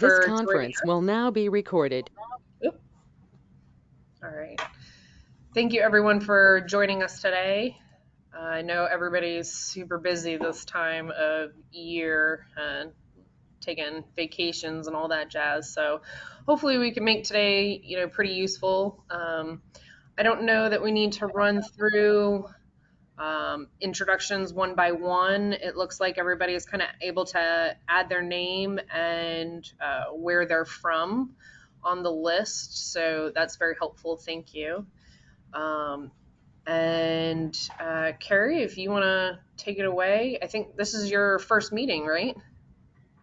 This for joining conference us. will now be recorded. Oop. All right. Thank you, everyone, for joining us today. I know everybody's super busy this time of year and taking vacations and all that jazz. So hopefully we can make today, pretty useful. I don't know that we need to run through introductions one by one. It looks like everybody is kind of able to add their name and where they're from on the list. So that's very helpful. Thank you. Um, and Carrie, if you want to take it away, I think this is your first meeting, right?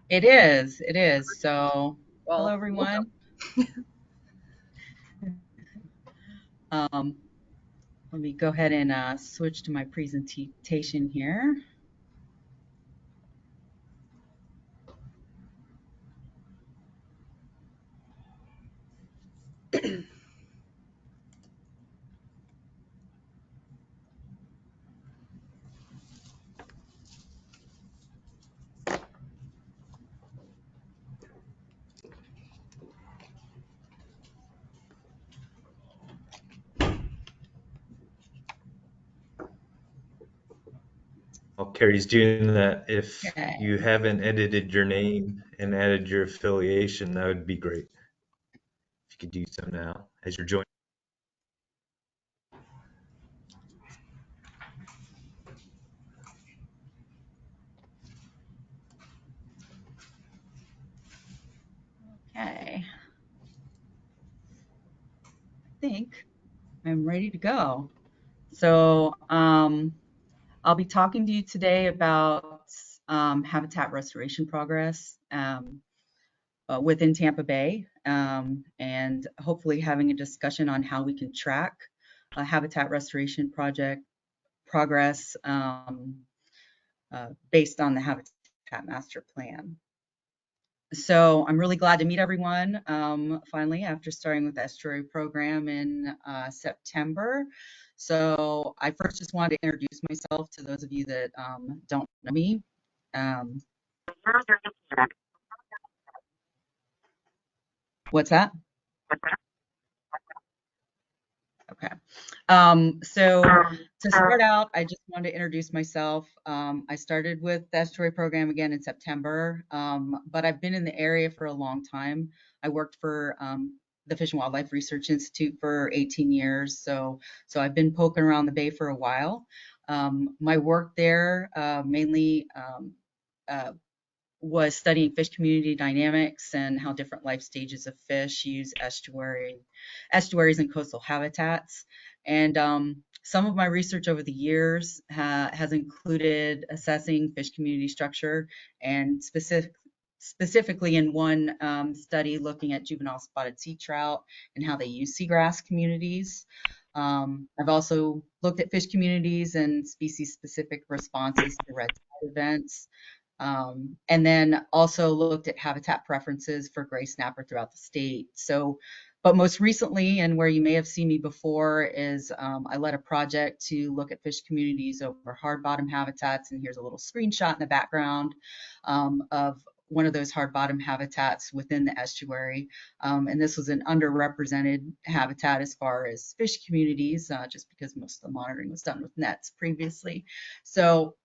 It is. It is. So, hello, Well, everyone. Let me go ahead and switch to my presentation here. While Carrie's doing that, if Okay. you haven't edited your name and added your affiliation, that would be great. If you could do so now as you're joining. Okay. I think I'm ready to go. So, I'll be talking to you today about habitat restoration progress within Tampa Bay, and hopefully having a discussion on how we can track habitat restoration project progress based on the Habitat Master Plan. So I'm really glad to meet everyone finally after starting with the estuary program in September. So I first just wanted to introduce myself to those of you that don't know me. What's that? Okay. So to start out, I just wanted to introduce myself. I started with the estuary program again in September, but I've been in the area for a long time. I worked for the Fish and Wildlife Research Institute for 18 years, so I've been poking around the bay for a while. My work there mainly was studying fish community dynamics and how different life stages of fish use estuaries and coastal habitats. And some of my research over the years has included assessing fish community structure and specifically in one study looking at juvenile spotted sea trout and how they use seagrass communities. I've also looked at fish communities and species-specific responses to red tide events. And then also looked at habitat preferences for gray snapper throughout the state. So, but most recently, and where you may have seen me before, is I led a project to look at fish communities over hard bottom habitats. And here's a little screenshot in the background of one of those hard bottom habitats within the estuary. And this was an underrepresented habitat as far as fish communities, just because most of the monitoring was done with nets previously. So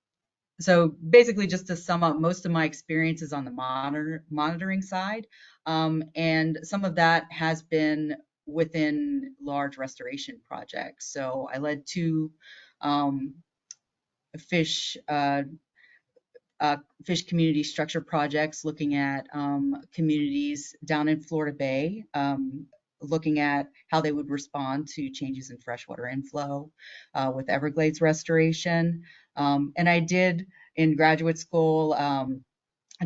basically, just to sum up, most of my experience is on the monitoring side, and some of that has been within large restoration projects. So I led two fish fish community structure projects looking at communities down in Florida Bay, looking at how they would respond to changes in freshwater inflow with Everglades restoration. And I did in graduate school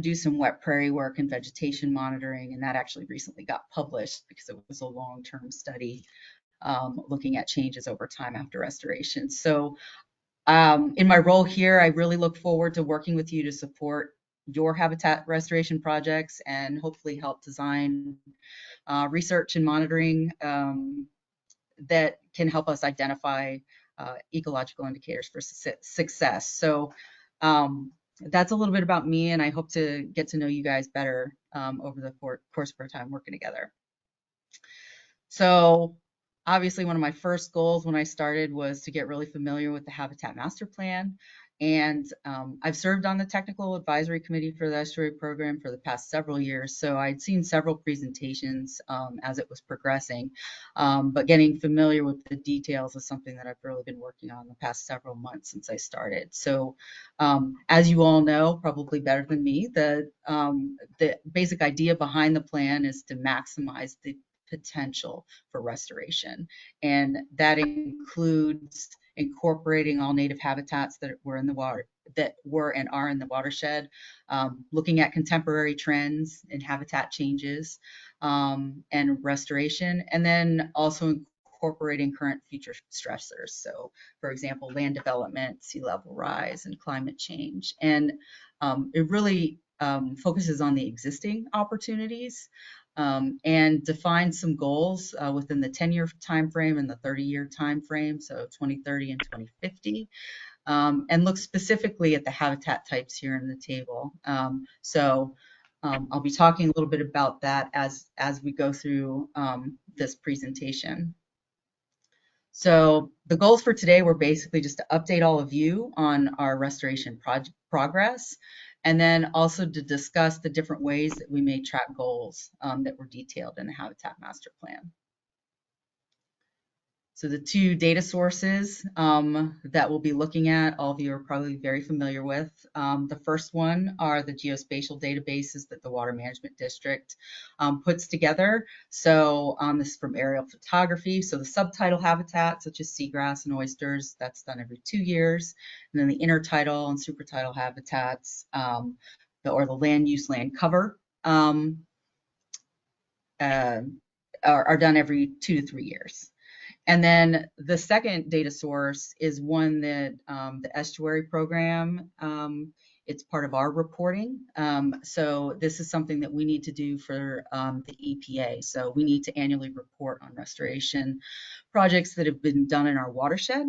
do some wet prairie work and vegetation monitoring, and that actually recently got published because it was a long-term study looking at changes over time after restoration. So in my role here, I really look forward to working with you to support your habitat restoration projects and hopefully help design research and monitoring that can help us identify ecological indicators for success. So that's a little bit about me, and I hope to get to know you guys better over the course of our time working together. So obviously one of my first goals when I started was to get really familiar with the Habitat Master Plan. And I've served on the technical advisory committee for the estuary program for the past several years. So I'd seen several presentations as it was progressing, but getting familiar with the details is something that I've really been working on the past several months since I started. So as you all know, probably better than me, the basic idea behind the plan is to maximize the potential for restoration. And that includes incorporating all native habitats that were in the water, that were and are in the watershed, looking at contemporary trends in habitat changes and restoration, and then also incorporating current future stressors. So for example, land development, sea level rise, and climate change. And it really focuses on the existing opportunities and define some goals within the 10-year time frame and the 30-year time frame, so 2030 and 2050, and look specifically at the habitat types here in the table. I'll be talking a little bit about that as we go through this presentation. So the goals for today were basically just to update all of you on our restoration progress, and then also to discuss the different ways that we may track goals that were detailed in the Habitat Master Plan. So the two data sources that we'll be looking at, all of you are probably very familiar with. The first one are the geospatial databases that the Water Management District puts together. So this is from aerial photography. So the subtidal habitats such as seagrass and oysters, that's done every 2 years. And then the intertidal and supertidal habitats, or the land use land cover, are done every 2 to 3 years. And then the second data source is one that the estuary program, it's part of our reporting. So this is something that we need to do for the EPA. So we need to annually report on restoration projects that have been done in our watershed.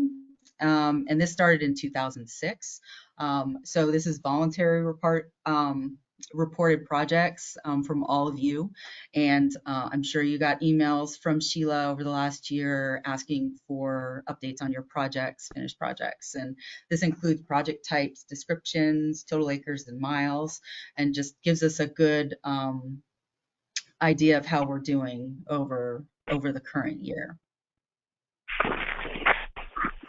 And this started in 2006. So this is voluntary reported projects from all of you. And I'm sure you got emails from Sheila over the last year asking for updates on your projects, finished projects. And this includes project types, descriptions, total acres and miles, and just gives us a good idea of how we're doing over the current year.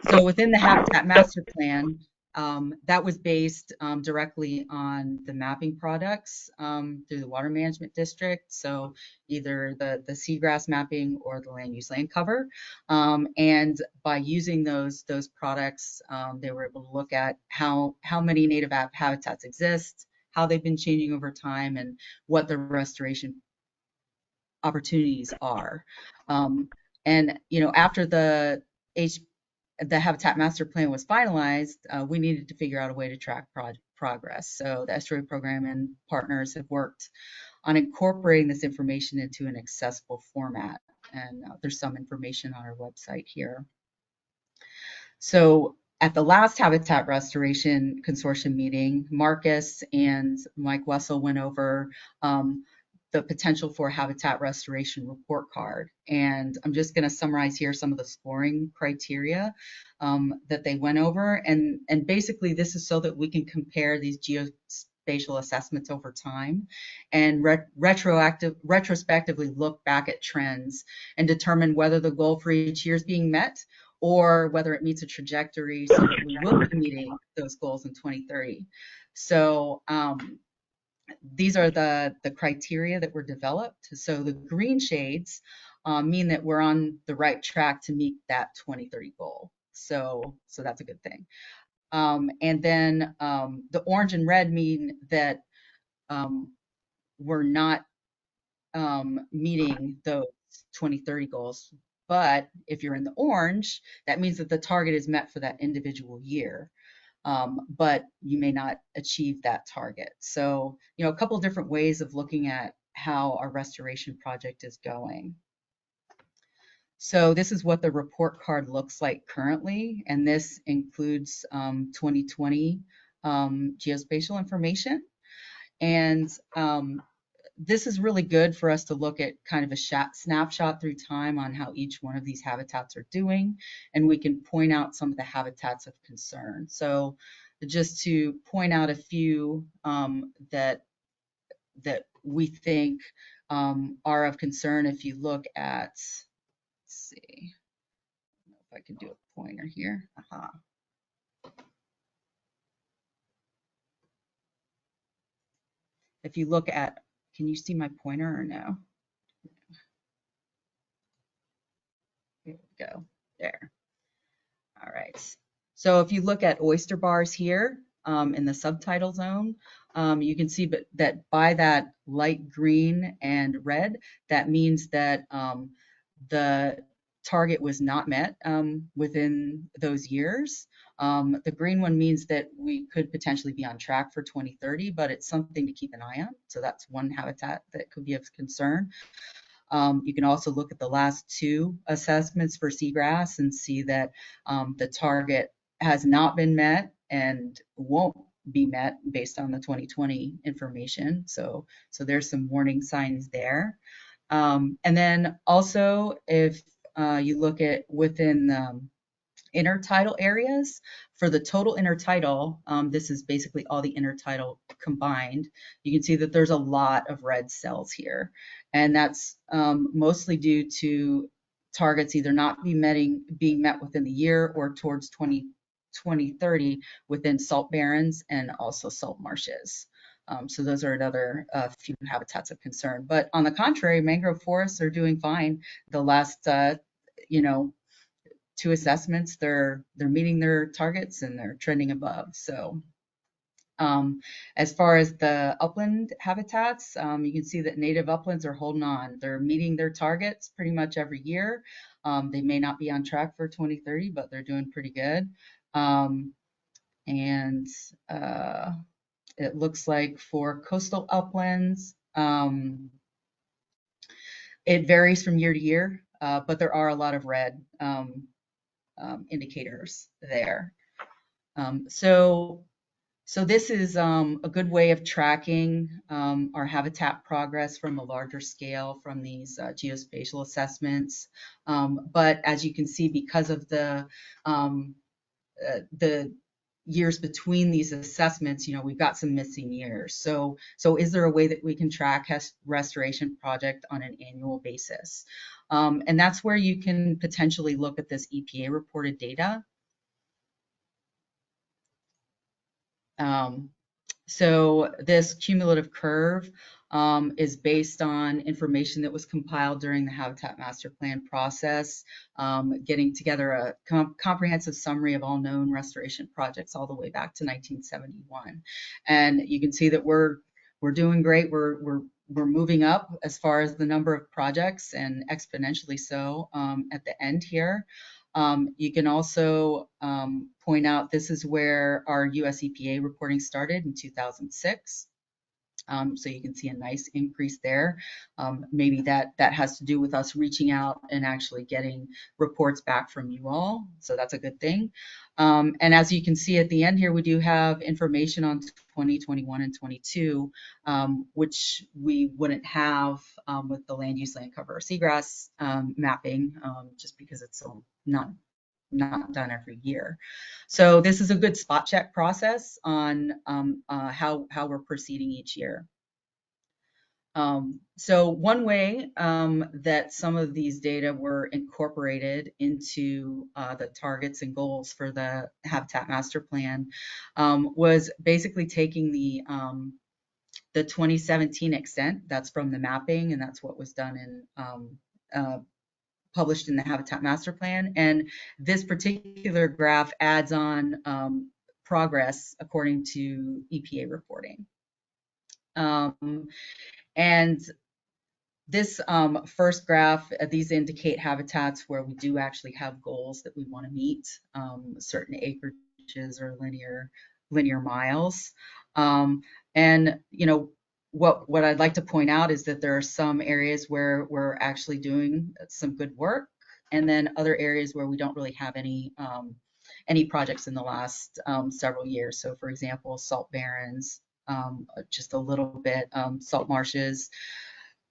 So within the Habitat Master Plan, that was based directly on the mapping products through the Water Management District. So either the seagrass mapping or the land use land cover. And by using those products, they were able to look at how many native habitats exist, how they've been changing over time, and what the restoration opportunities are. And after the Habitat Master Plan was finalized, we needed to figure out a way to track progress. So the estuary program and partners have worked on incorporating this information into an accessible format. And there's some information on our website here. So at the last Habitat Restoration Consortium meeting, Marcus and Mike Wessel went over the potential for a habitat restoration report card. And I'm just going to summarize here some of the scoring criteria that they went over. And basically this is so that we can compare these geospatial assessments over time and retrospectively look back at trends and determine whether the goal for each year is being met or whether it meets a trajectory so that we will be meeting those goals in 2030. So these are the criteria that were developed. So the green shades mean that we're on the right track to meet that 2030 goal. So that's a good thing. And then the orange and red mean that we're not meeting those 2030 goals. But if you're in the orange, that means that the target is met for that individual year. But you may not achieve that target. So, a couple of different ways of looking at how our restoration project is going. So this is what the report card looks like currently, and this includes 2020 geospatial information. And this is really good for us to look at kind of a snapshot through time on how each one of these habitats are doing, and we can point out some of the habitats of concern. So just to point out a few that we think are of concern. If you look at, let's see if I can do a pointer here. If you look at, can you see my pointer or no? Here we go, there. All right. So if you look at oyster bars here in the subtitle zone, you can see that by that light green and red, that means that the target was not met within those years. The green one means that we could potentially be on track for 2030, but it's something to keep an eye on. So that's one habitat that could be of concern. You can also look at the last two assessments for seagrass and see that the target has not been met and won't be met based on the 2020 information. So there's some warning signs there. And then also, if you look at within intertidal areas, for the total intertidal, this is basically all the intertidal combined, you can see that there's a lot of red cells here. And that's mostly due to targets either not being met within the year or towards 2030 within salt barrens and also salt marshes. So those are another few habitats of concern. But on the contrary, mangrove forests are doing fine. The last, two assessments, they're meeting their targets and they're trending above. So as far as the upland habitats, you can see that native uplands are holding on. They're meeting their targets pretty much every year. They may not be on track for 2030, but they're doing pretty good. And it looks like for coastal uplands, it varies from year to year, but there are a lot of red indicators there. So this is a good way of tracking our habitat progress from a larger scale from these geospatial assessments. But as you can see, because of the years between these assessments, we've got some missing years. So is there a way that we can track restoration project on an annual basis? And that's where you can potentially look at this EPA reported data. So this cumulative curve is based on information that was compiled during the Habitat Master Plan process, getting together a comprehensive summary of all known restoration projects all the way back to 1971. And you can see that we're doing great. We're moving up as far as the number of projects, and exponentially so at the end here. You can also point out this is where our US EPA reporting started in 2006. So you can see a nice increase there. Maybe that has to do with us reaching out and actually getting reports back from you all. So that's a good thing. And as you can see at the end here, we do have information on 2021 and 22, which we wouldn't have with the land use, land cover, or seagrass mapping, just because it's so not done every year. So this is a good spot check process on how we're proceeding each year. So one way that some of these data were incorporated into the targets and goals for the Habitat Master Plan was basically taking the 2017 extent, that's from the mapping, and that's what was done in published in the Habitat Master Plan. And this particular graph adds on progress according to EPA reporting. And this first graph, these indicate habitats where we do actually have goals that we want to meet, certain acreages or linear miles. And what I'd like to point out is that there are some areas where we're actually doing some good work, and then other areas where we don't really have any any projects in the last several years. So for example, salt barrens, just a little bit, salt marshes,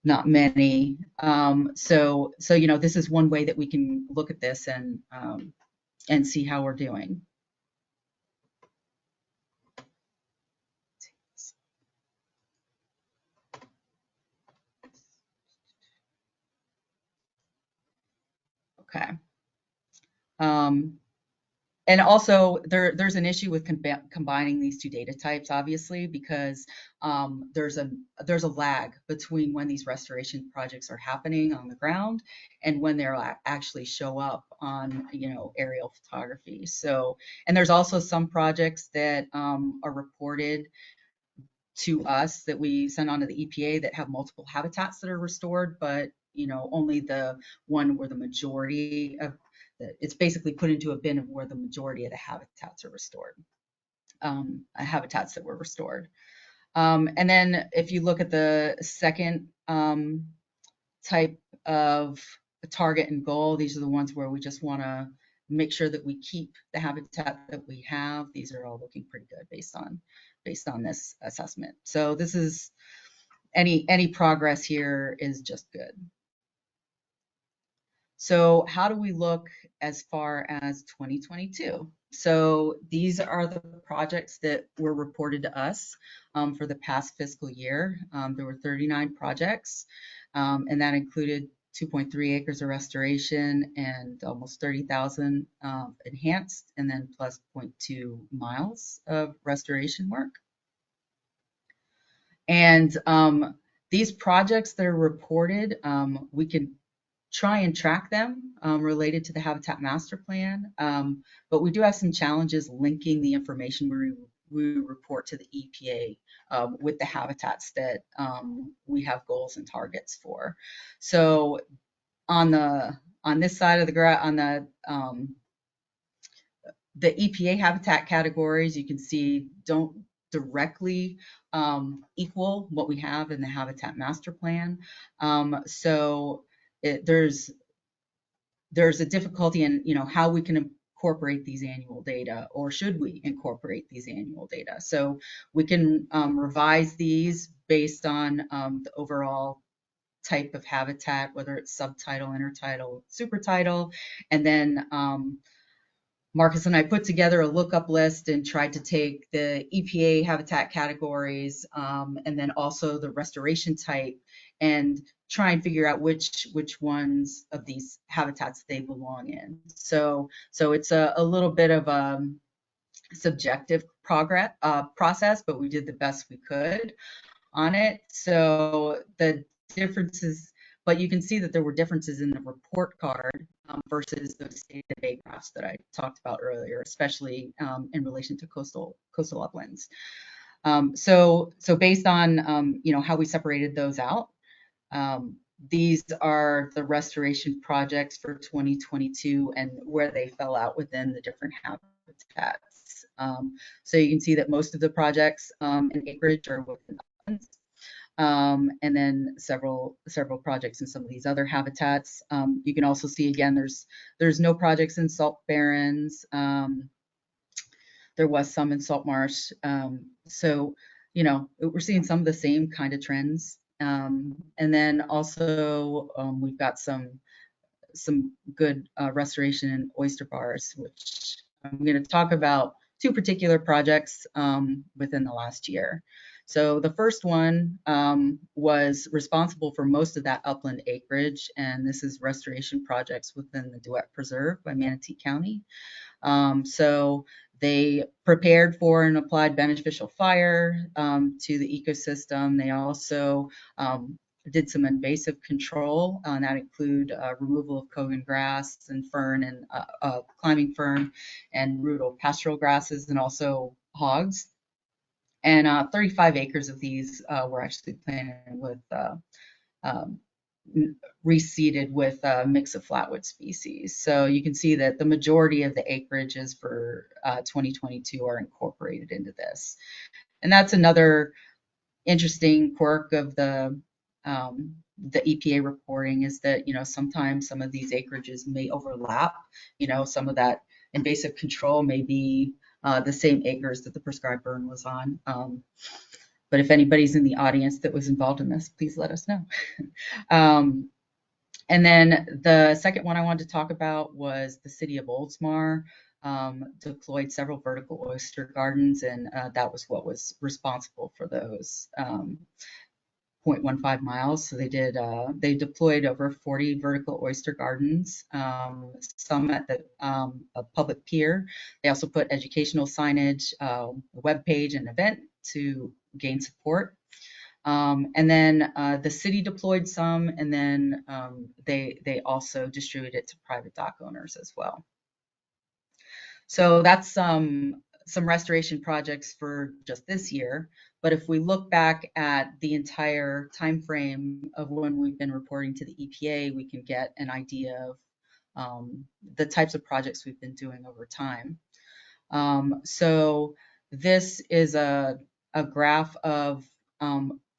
not many. So this is one way that we can look at this and see how we're doing. Okay. And also there's an issue with combining these two data types, obviously, because there's a lag between when these restoration projects are happening on the ground and when they'll actually show up on aerial photography. So, and there's also some projects that are reported to us that we send on to the EPA that have multiple habitats that are restored, but only the one where the majority of it's basically put into a bin of where the majority of the habitats are restored, habitats that were restored. And then if you look at the second type of target and goal, these are the ones where we just want to make sure that we keep the habitat that we have. These are all looking pretty good based on this assessment. So this is any progress here is just good. So how do we look as far as 2022? So these are the projects that were reported to us for the past fiscal year. There were 39 projects, and that included 2.3 acres of restoration and almost 30,000 enhanced, and then plus 0.2 miles of restoration work. And these projects that are reported, we can try and track them related to the Habitat Master Plan, but we do have some challenges linking the information we report to the EPA with the habitats that we have goals and targets for. So on this side of the graph, on the EPA habitat categories, you can see don't directly equal what we have in the Habitat Master Plan. So there's a difficulty in how we can incorporate these annual data, or should we incorporate these annual data. So we can revise these based on the overall type of habitat, whether it's subtidal, intertidal, supertidal, and then Marcus and I put together a lookup list and tried to take the EPA habitat categories and then also the restoration type and try and figure out which ones of these habitats they belong in. So it's a little bit of a subjective process, but we did the best we could on it. So the differences, but you can see that there were differences in the report card versus those state-of-the-bay graphs that I talked about earlier, especially in relation to coastal uplands. So based on how we separated those out, these are the restoration projects for 2022 and where they fell out within the different habitats. So you can see that most of the projects in acreage are within uplands. And then several projects in some of these other habitats. You can also see again, there's no projects in salt barrens. There was some in salt marsh. So we're seeing some of the same kind of trends. And then also we've got some good restoration in oyster bars, which I'm going to talk about two particular projects within the last year. So the first one was responsible for most of that upland acreage, and this is restoration projects within the Duet Preserve by Manatee County. So they prepared for and applied beneficial fire to the ecosystem. They also did some invasive control, and that include removal of Kogan grass and fern and climbing fern and rudal pastoral grasses, and also hogs. And 35 acres of these were actually planted with reseeded with a mix of flatwood species. So you can see that the majority of the acreages for 2022 are incorporated into this. And that's another interesting quirk of the EPA reporting, is that sometimes some of these acreages may overlap. Some of that invasive control may be the same acres that the prescribed burn was on. But if anybody's in the audience that was involved in this, please let us know. And then the second one I wanted to talk about was the city of Oldsmar deployed several vertical oyster gardens, and that was what was responsible for those 0.15 miles. So they deployed over 40 vertical oyster gardens, some at the a public pier. They also put educational signage, a web page, and event to gain support. And then the city deployed some, and then they also distributed it to private dock owners as well. So that's some restoration projects for just this year. But if we look back at the entire time frame of when we've been reporting to the EPA, we can get an idea of the types of projects we've been doing over time. So this is a graph of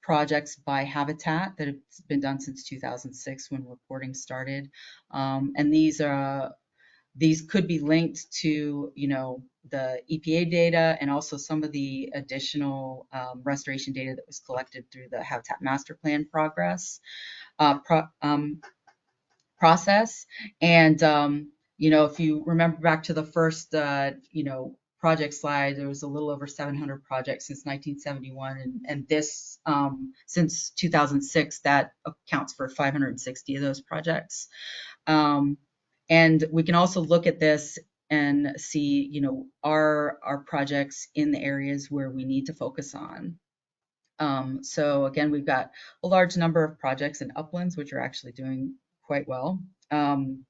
projects by habitat that have been done since 2006 when reporting started. And these could be linked to, the EPA data and also some of the additional restoration data that was collected through the Habitat Master Plan process. And, if you remember back to the first, project slide, there was a little over 700 projects since 1971. And this, since 2006, that accounts for 560 of those projects. And we can also look at this and see, are projects in the areas where we need to focus on. So again, we've got a large number of projects in uplands, which are actually doing quite well. And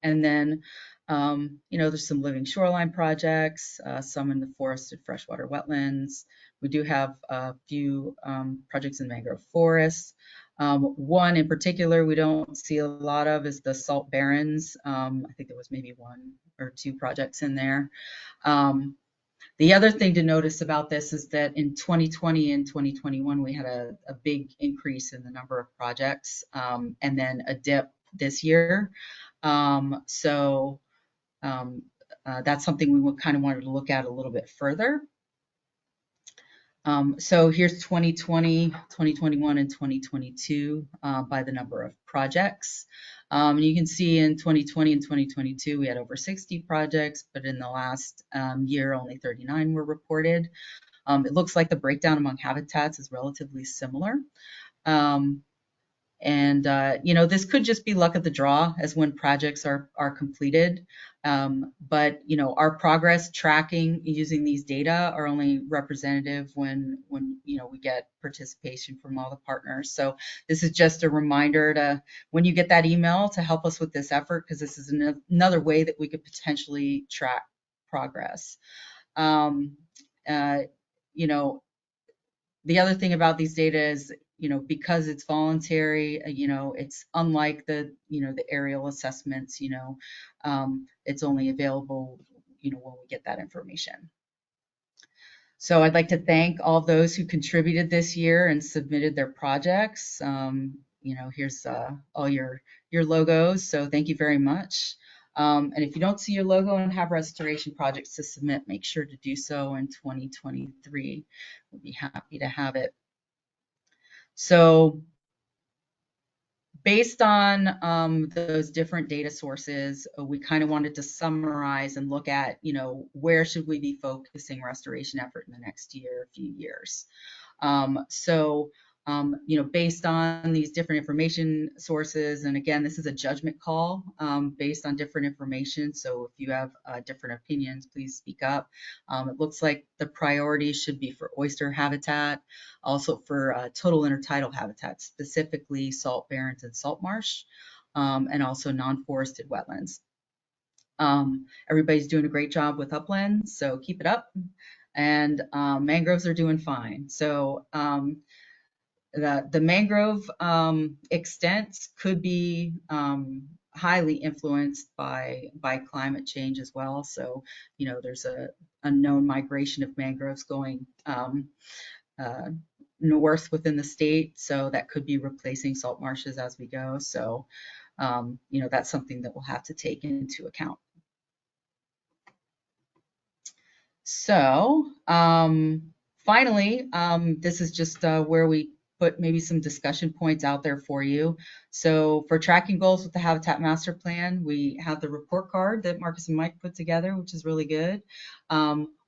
then, there's some living shoreline projects, some in the forested freshwater wetlands. We do have a few projects in mangrove forests. One in particular we don't see a lot of is the salt barrens. I think there was maybe 1 or 2 projects in there. The other thing to notice about this is that in 2020 and 2021, we had a big increase in the number of projects, and then a dip this year. So that's something we kind of wanted to look at a little bit further. So here's 2020, 2021, and 2022 by the number of projects. And you can see in 2020 and 2022, we had over 60 projects, but in the last year, only 39 were reported. It looks like the breakdown among habitats is relatively similar. And this could just be luck of the draw as when projects are completed. But our progress tracking using these data are only representative when we get participation from all the partners. So this is just a reminder to, when you get that email, to help us with this effort, because this is another way that we could potentially track progress. The other thing about these data is, because it's voluntary, it's unlike the aerial assessments, it's only available, when we get that information. So I'd like to thank all those who contributed this year and submitted their projects. Here's all your logos, so thank you very much. And if you don't see your logo and have restoration projects to submit, make sure to do so in 2023. We'll be happy to have it. So based on those different data sources, we kind of wanted to summarize and look at, where should we be focusing restoration effort in the next few years. Based on these different information sources, and again, this is a judgment call based on different information. So if you have different opinions, please speak up. It looks like the priority should be for oyster habitat, also for total intertidal habitat, specifically salt barrens and salt marsh, and also non-forested wetlands. Everybody's doing a great job with uplands, so keep it up. And mangroves are doing fine. So the mangrove extent could be highly influenced by climate change as well. So, there's a known migration of mangroves going north within the state. So that could be replacing salt marshes as we go. So, that's something that we'll have to take into account. So, finally, this is just where we put maybe some discussion points out there for you. So, for tracking goals with the Habitat Master Plan, we have the report card that Marcus and Mike put together, which is really good.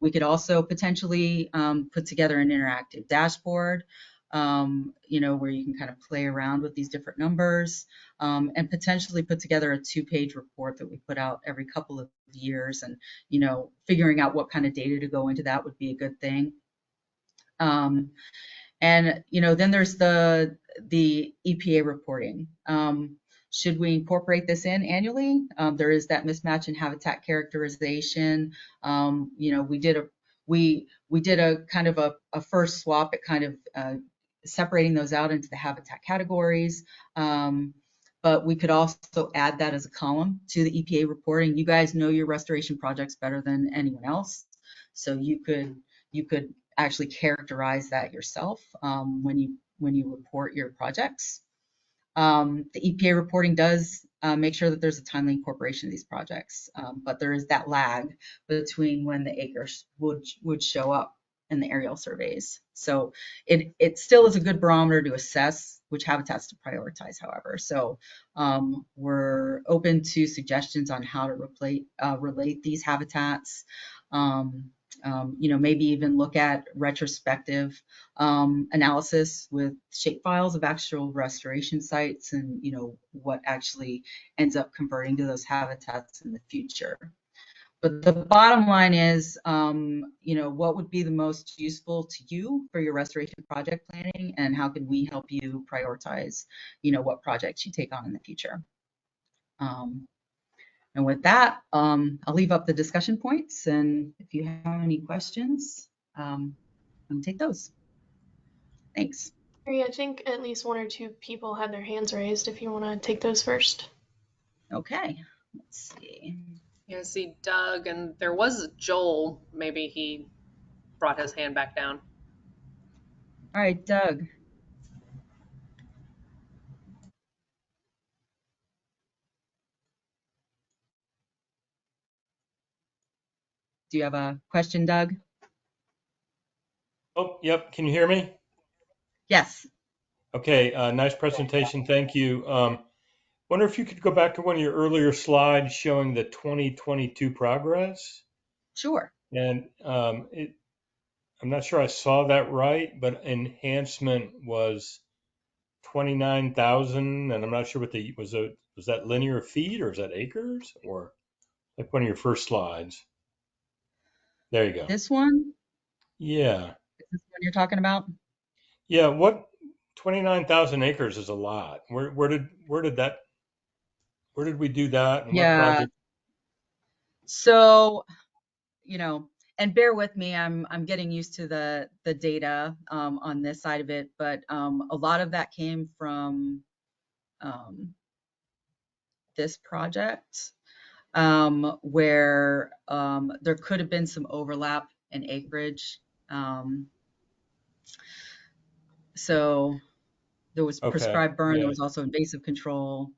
We could also potentially put together an interactive dashboard, where you can kind of play around with these different numbers, and potentially put together a 2-page report that we put out every couple of years. And figuring out what kind of data to go into that would be a good thing. Um, and then there's the EPA reporting. Should we incorporate this in annually? There is that mismatch in habitat characterization. We did a kind of a first swap at kind of separating those out into the habitat categories. But we could also add that as a column to the EPA reporting. You guys know your restoration projects better than anyone else, so you could actually characterize that yourself when you report your projects. The EPA reporting does make sure that there's a timely incorporation of these projects, but there is that lag between when the acres would show up in the aerial surveys. So it still is a good barometer to assess which habitats to prioritize, however. So we're open to suggestions on how to relate these habitats. Maybe even look at retrospective analysis with shapefiles of actual restoration sites and what actually ends up converting to those habitats in the future. But the bottom line is, what would be the most useful to you for your restoration project planning, and how can we help you prioritize, what projects you take on in the future. And with that, I'll leave up the discussion points, and if you have any questions, we can take those. Thanks. Mary, I think at least 1 or 2 people had their hands raised if you want to take those first. Okay, let's see. Yeah, I see Doug, and there was Joel. Maybe he brought his hand back down. All right, Doug. Do you have a question, Doug? Oh, yep. Can you hear me? Yes. Okay. Nice presentation. Thank you. Wonder if you could go back to one of your earlier slides showing the 2022 progress. Sure. And I'm not sure I saw that right, but enhancement was 29,000, and I'm not sure what was that linear feet or is that acres or like one of your first slides? There you go. This one? Yeah. Is this one you're talking about? Yeah. 29,000 acres is a lot. Where did we do that and what Yeah. project? So, and bear with me, I'm getting used to the data on this side of it, but a lot of that came from this project, where there could have been some overlap in acreage. So there was Okay. prescribed burn. There Yeah. was also invasive control.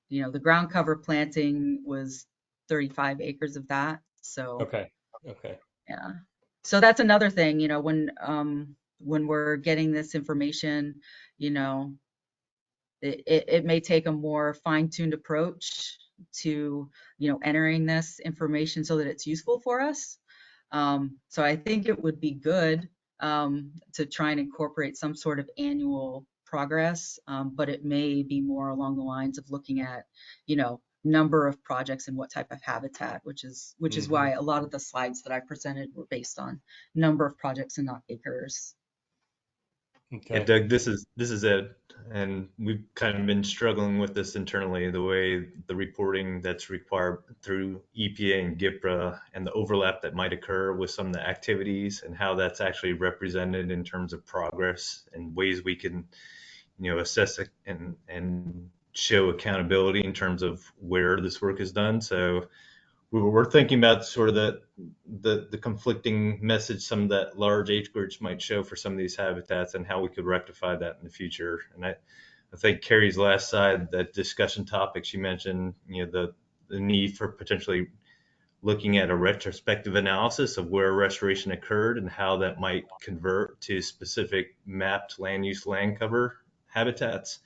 The ground cover planting was 35 acres of that. So Okay. Okay. yeah. So that's another thing, when we're getting this information, it may take a more fine-tuned approach to, entering this information so that it's useful for us. So I think it would be good to try and incorporate some sort of annual progress, but it may be more along the lines of looking at, number of projects and what type of habitat, which is Hmm. why a lot of the slides that I presented were based on number of projects and not acres. Yeah, Okay. Doug, this is it, and we've kind of been struggling with this internally, the way the reporting that's required through EPA and GIPRA and the overlap that might occur with some of the activities and how that's actually represented in terms of progress and ways we can, assess it and show accountability in terms of where this work is done. So we're thinking about sort of the conflicting message some of that large age groups might show for some of these habitats and how we could rectify that in the future. And I think Carrie's last slide, that discussion topic, she mentioned, the need for potentially looking at a retrospective analysis of where restoration occurred and how that might convert to specific mapped land use land cover habitats.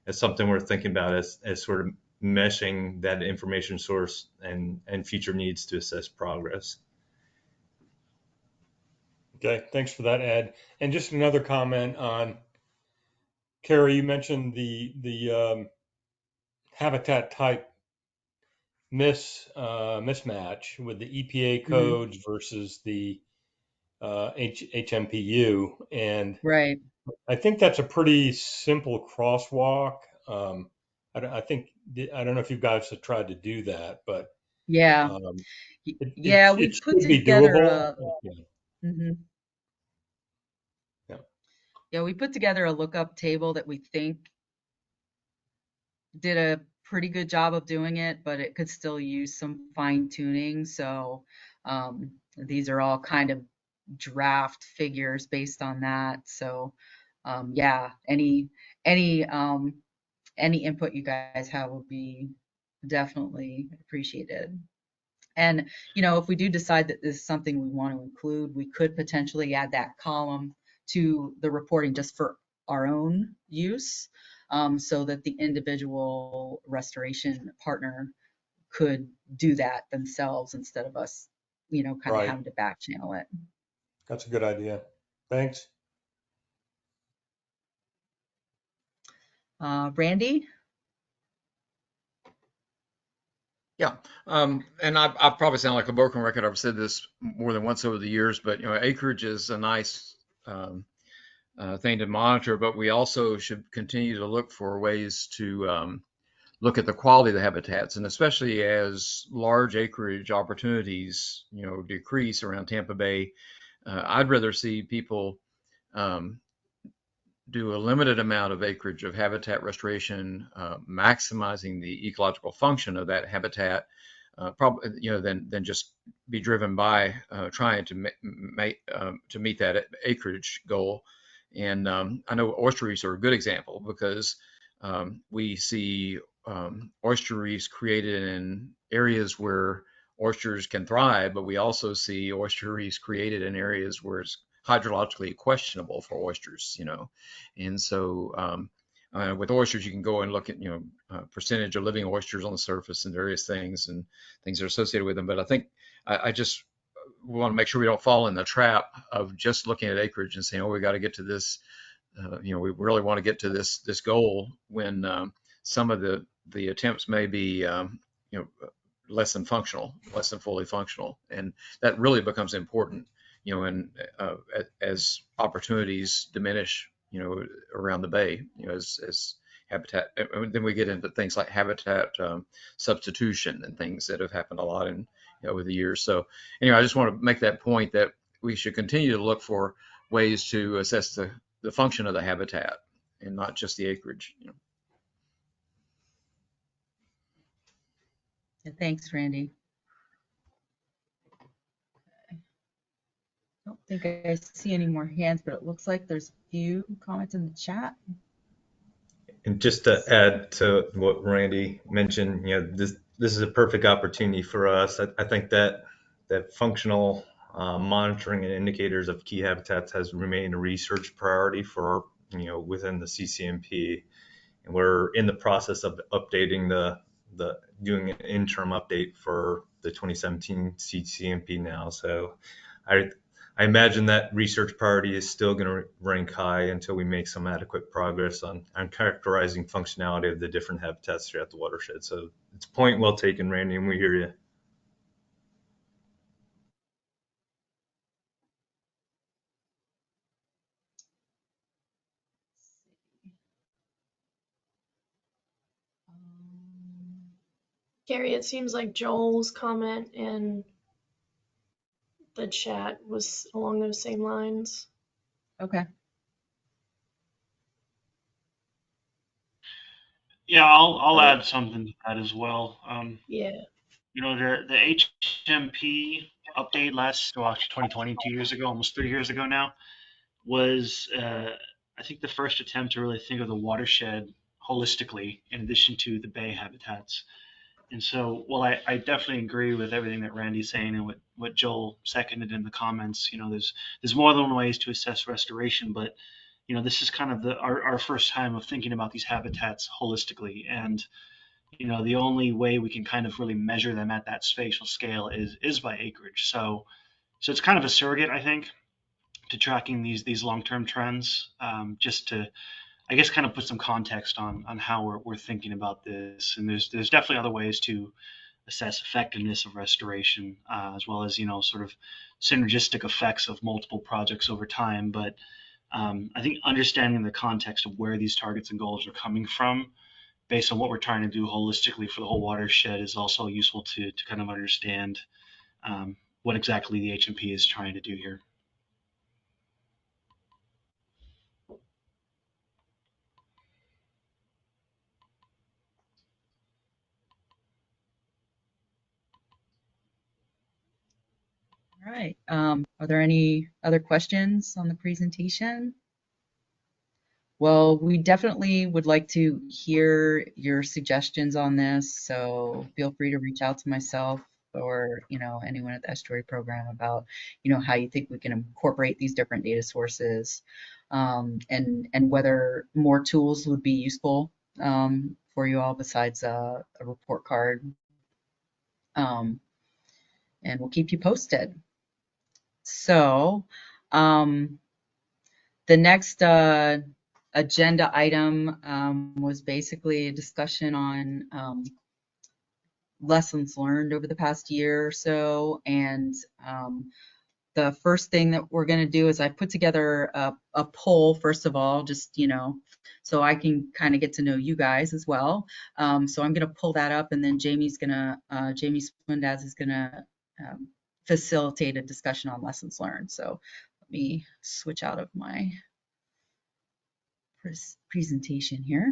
It's something we're thinking about as sort of meshing that information source and future needs to assess progress. Okay, thanks for that, Ed. And just another comment on, Carrie, you mentioned the habitat type mismatch with the EPA Mhm. codes versus the HMPU, and Right. I think that's a pretty simple crosswalk. I think I don't know if you guys have tried to do that, but Yeah. um, Yeah, we it put should be together doable. a Yeah, mhm. yeah, Yeah, we put together a lookup table that we think did a pretty good job of doing it, but it could still use some fine tuning. So these are all kind of draft figures based on that. So yeah, any any input you guys have would be definitely appreciated. And, if we do decide that this is something we want to include, we could potentially add that column to the reporting just for our own use, so that the individual restoration partner could do that themselves instead of us, kind of right. having to back channel it. That's a good idea. Thanks. Randy? Yeah, and I probably sound like a broken record. I've said this more than once over the years, but acreage is a nice thing to monitor, but we also should continue to look for ways to look at the quality of the habitats, and especially as large acreage opportunities, decrease around Tampa Bay. I'd rather see people um, do a limited amount of acreage of habitat restoration, maximizing the ecological function of that habitat, probably than just be driven by trying to to meet that acreage goal. And I know oyster reefs are a good example because we see oyster reefs created in areas where oysters can thrive, but we also see oyster reefs created in areas where it's hydrologically questionable for oysters. And so with oysters, you can go and look at, percentage of living oysters on the surface and various things and things that are associated with them. But I think I just want to make sure we don't fall in the trap of just looking at acreage and saying, oh, we got to get to this, we really want to get to this goal when some of the attempts may be, less than functional, less than fully functional. And that really becomes important, and as opportunities diminish, around the bay, as habitat. And then we get into things like habitat substitution and things that have happened a lot over the years. So anyway, I just want to make that point that we should continue to look for ways to assess the function of the habitat and not just the acreage. Yeah, thanks, Randy. I don't think I see any more hands, but it looks like there's a few comments in the chat. And just to add to what Randy mentioned, this is a perfect opportunity for us. I think that functional monitoring and indicators of key habitats has remained a research priority for within the CCMP, and we're in the process of updating the doing an interim update for the 2017 CCMP now. So I I imagine that research priority is still going to rank high until we make some adequate progress on characterizing functionality of the different habitats throughout the watershed. So it's a point well taken, Randy, and we hear you. Gary, it seems like Joel's comment in the chat was along those same lines. Okay. Yeah, I'll add something to that as well. Yeah. The HMP update actually 2020, 2 years ago, almost 3 years ago now, was I think the first attempt to really think of the watershed holistically, in addition to the bay habitats. And so, well, I definitely agree with everything that Randy's saying and what Joel seconded in the comments. There's more than one ways to assess restoration, but this is kind of our first time of thinking about these habitats holistically. And the only way we can kind of really measure them at that spatial scale is by acreage. So it's kind of a surrogate, I think, to tracking these long-term trends, just to, I guess, kind of put some context on how we're thinking about this. And there's definitely other ways to assess effectiveness of restoration, as well as sort of synergistic effects of multiple projects over time. But I think understanding the context of where these targets and goals are coming from, based on what we're trying to do holistically for the whole watershed, is also useful to kind of understand what exactly the HMP is trying to do here. All right. Are there any other questions on the presentation? Well, we definitely would like to hear your suggestions on this, so feel free to reach out to myself or anyone at the estuary program about how you think we can incorporate these different data sources, and whether more tools would be useful for you all besides a report card. And we'll keep you posted. So the next agenda item was basically a discussion on lessons learned over the past year or so. And the first thing that we're going to do is I put together a poll, first of all, just, so I can kind of get to know you guys as well. So I'm going to pull that up, and then Jamie Swindaz is going to facilitate a discussion on lessons learned. So let me switch out of my presentation here.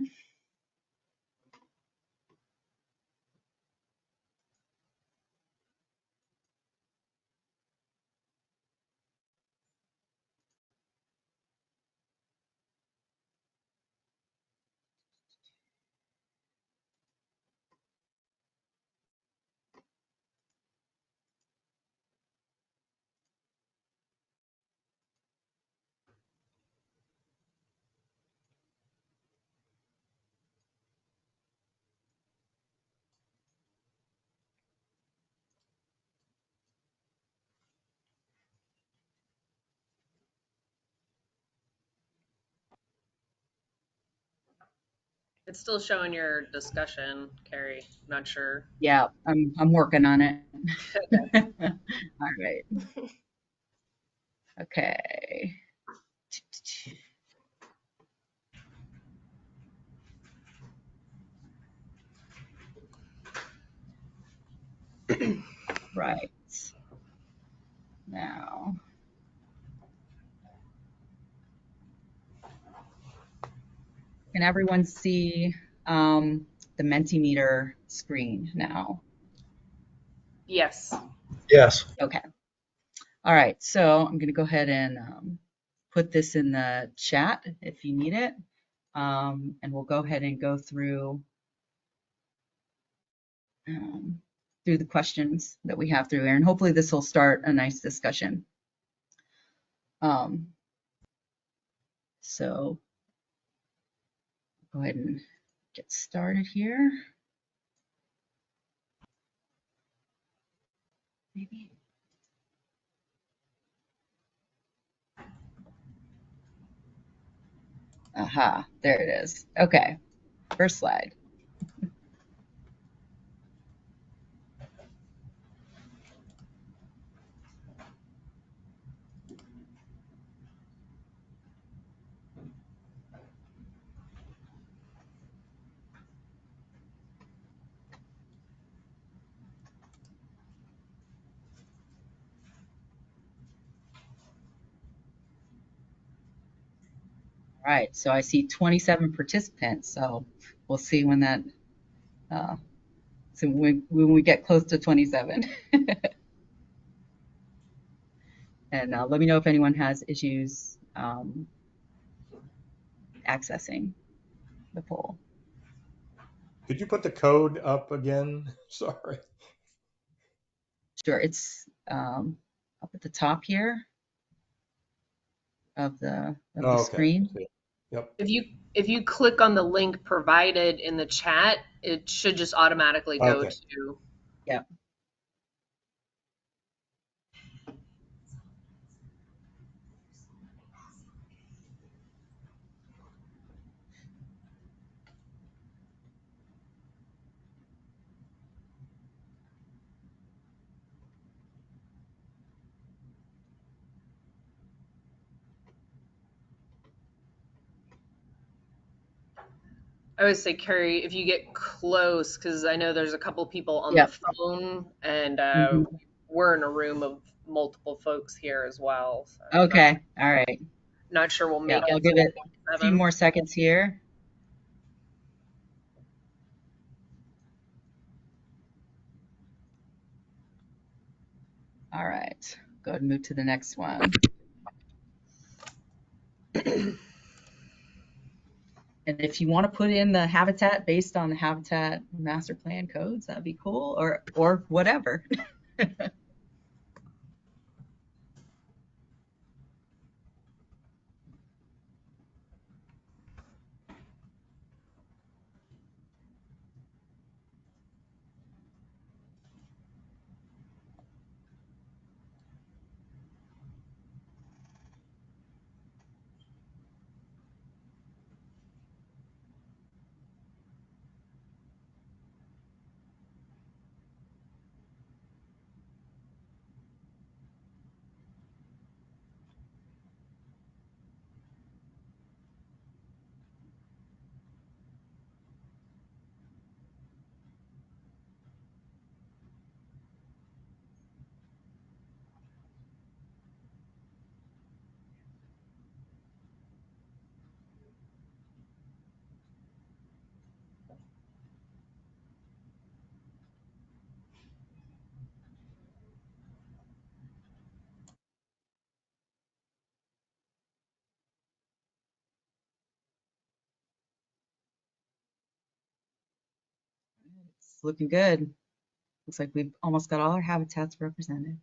It's still showing your discussion, Carrie. Not sure. Yeah, I'm working on it. All right. Okay. Right. Now, can everyone see the Mentimeter screen now? Yes. Yes. Okay. All right. So I'm going to go ahead and put this in the chat if you need it. And we'll go ahead and go through the questions that we have through here. And hopefully this will start a nice discussion. So go ahead and get started here. Maybe. Aha, there it is. Okay, first slide. All right, so I see 27 participants, so we'll see when that, so when we get close to 27. And let me know if anyone has issues accessing the poll. Could you put the code up again? Sorry. Sure, it's up at the top here of the Oh, okay. screen. See it. Yep. If you click on the link provided in the chat, it should just automatically go Okay. to. Yeah. I always say, Carrie, if you get close, because I know there's a couple people on the Yep. phone, and Mhm. we're in a room of multiple folks here as well. So Okay. All right. not sure we'll Yeah, make I'll it give to it a few 7. more seconds here. All right. Go ahead and move to the next one. And if you want to put in the habitat based on the habitat master plan codes, that'd be cool, or whatever. It's looking good. Looks like we've almost got all our habitats represented.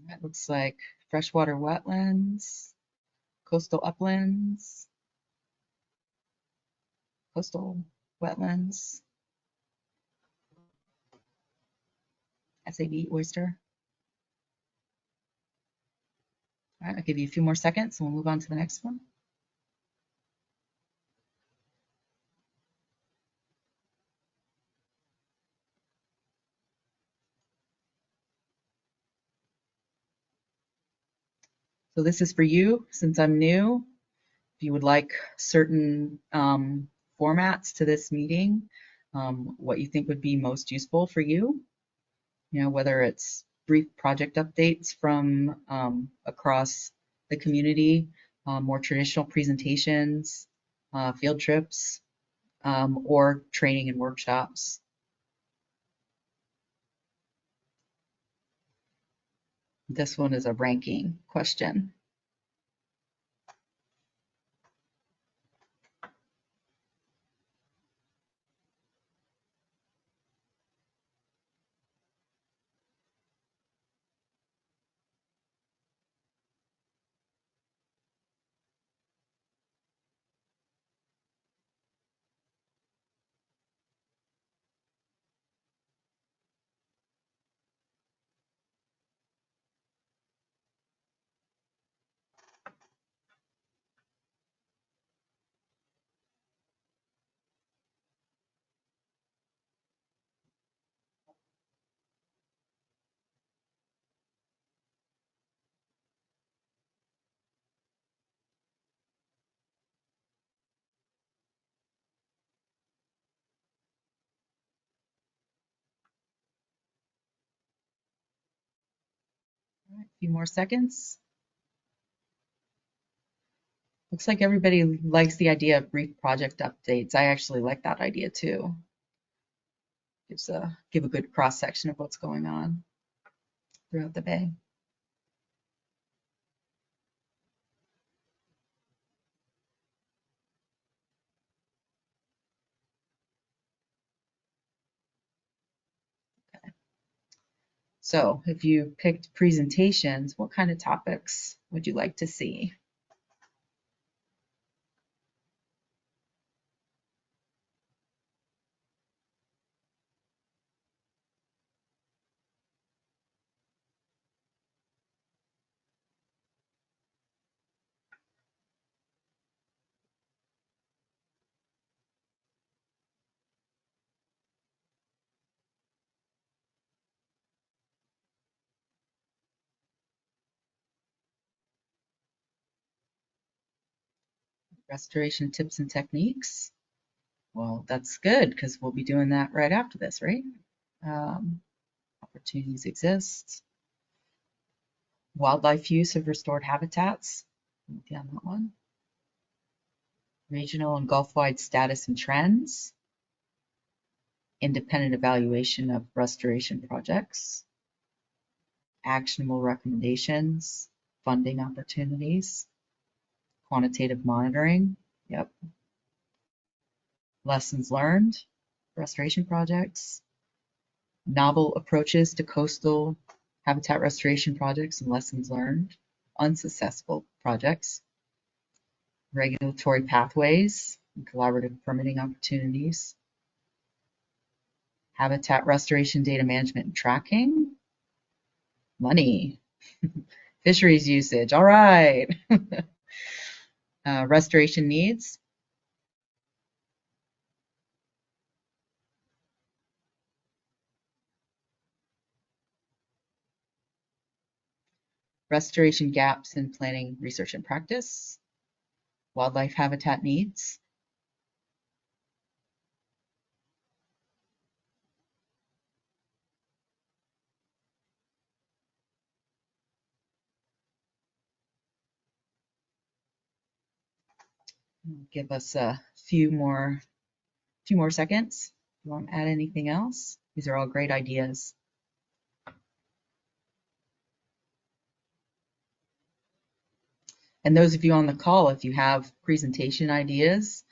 That looks like freshwater wetlands, coastal uplands, coastal wetlands, SAB oyster. All right, I'll give you a few more seconds and we'll move on to the next one. So this is for you, since I'm new. If you would like certain formats to this meeting, what you think would be most useful for you, whether it's brief project updates from across the community, more traditional presentations, field trips, or training and workshops. This one is a ranking question. All right, a few more seconds. Looks like everybody likes the idea of brief project updates. I actually like that idea too. Give a good cross section of what's going on throughout the bay. So if you picked presentations, what kind of topics would you like to see? Restoration tips and techniques. Well, that's good because we'll be doing that right after this, right? Opportunities exist. Wildlife use of restored habitats. On that one. Regional and Gulf-wide status and trends. Independent evaluation of restoration projects. Actionable recommendations. Funding opportunities. Quantitative monitoring. Yep. Lessons learned. Restoration projects. Novel approaches to coastal habitat restoration projects and lessons learned. Unsuccessful projects. Regulatory pathways and collaborative permitting opportunities. Habitat restoration data management and tracking. Money. Fisheries usage. All right. Restoration needs. Restoration gaps in planning, research, and practice. Wildlife habitat needs. Give us a few more seconds. You want to add anything else? These are all great ideas. And those of you on the call, if you have presentation ideas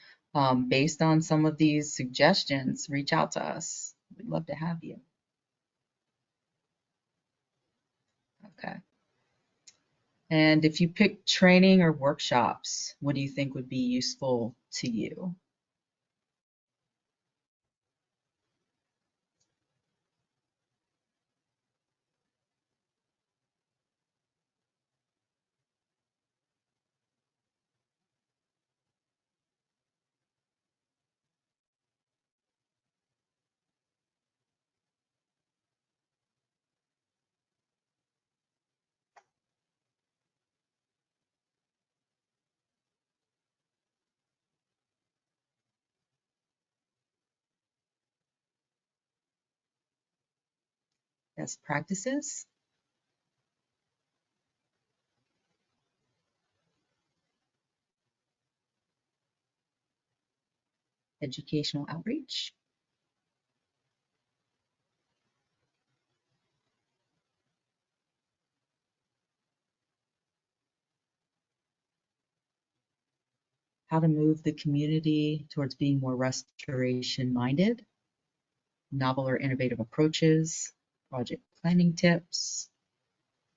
based on some of these suggestions, reach out to us. We'd love to have you. Okay. And if you pick training or workshops, what do you think would be useful to you? Best practices? Educational outreach? How to move the community towards being more restoration minded? Novel or innovative approaches? Project planning tips?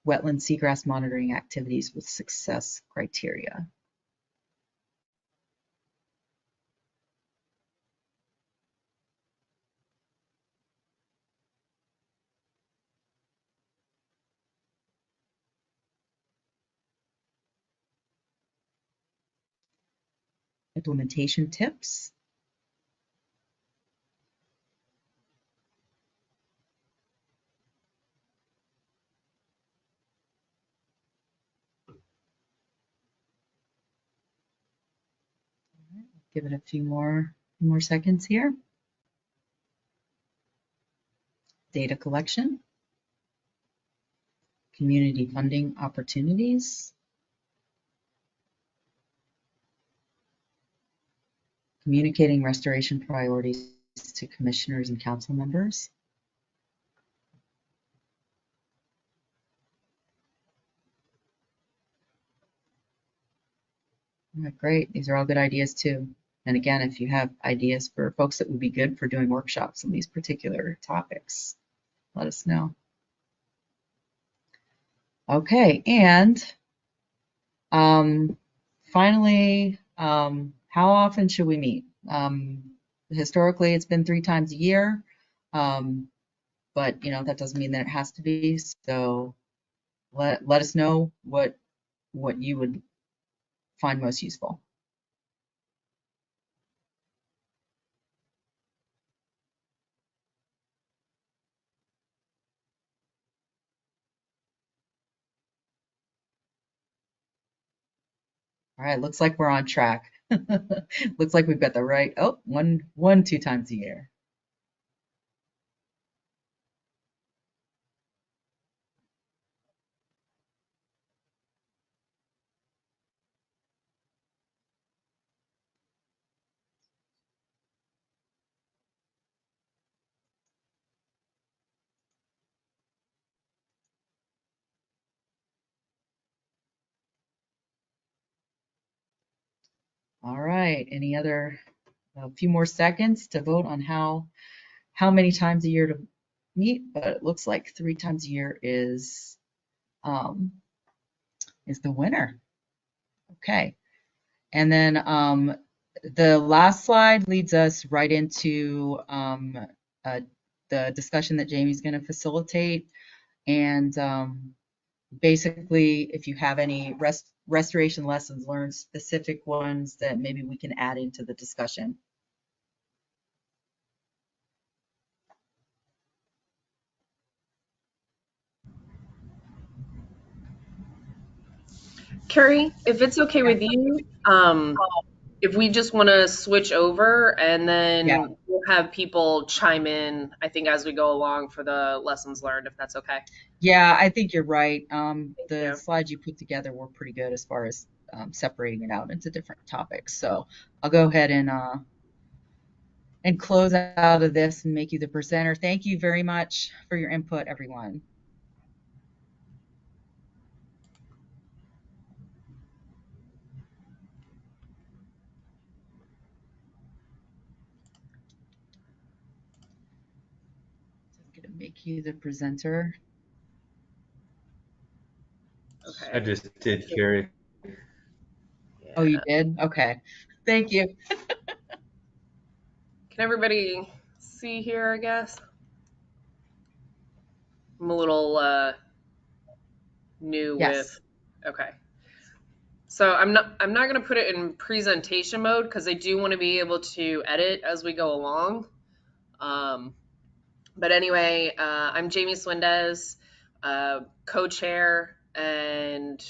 Wetland seagrass monitoring activities with success criteria? Implementation tips? Give it a few more seconds here. Data collection, community funding opportunities, Communicating restoration priorities to commissioners and council members. All right, great. These are all good ideas too. And again, if you have ideas for folks that would be good for doing workshops on these particular topics, let us know. Okay, and finally, how often should we meet? Historically, it's been 3 times a year, but that doesn't mean that it has to be. So let us know what you would find most useful. All right, looks like we're on track. Looks like we've got the right, 2 times a year. All right, a few more seconds to vote on how many times a year to meet, but it looks like 3 times a year is the winner. Okay, and then the last slide leads us right into the discussion that Jamie's going to facilitate. And basically, if you have any restoration lessons learned, specific ones that maybe we can add into the discussion. Carrie, if it's okay with you, if we just want to switch over and then Yeah. we'll have people chime in, I think, as we go along for the lessons learned, if that's okay. Yeah, I think you're right. The you. slides you put together were pretty good as far as separating it out into different topics. So I'll go ahead and close out of this and make you the presenter. Thank you very much for your input, everyone. I'm going to make you the presenter. Okay. I just did, Carrie. Yeah. Oh, you did? Okay. Thank you. Can everybody see here, I guess? I'm a little new Yes. with, okay. So I'm not going to put it in presentation mode because I do want to be able to edit as we go along. But anyway, I'm Jamie Swindez, co-chair and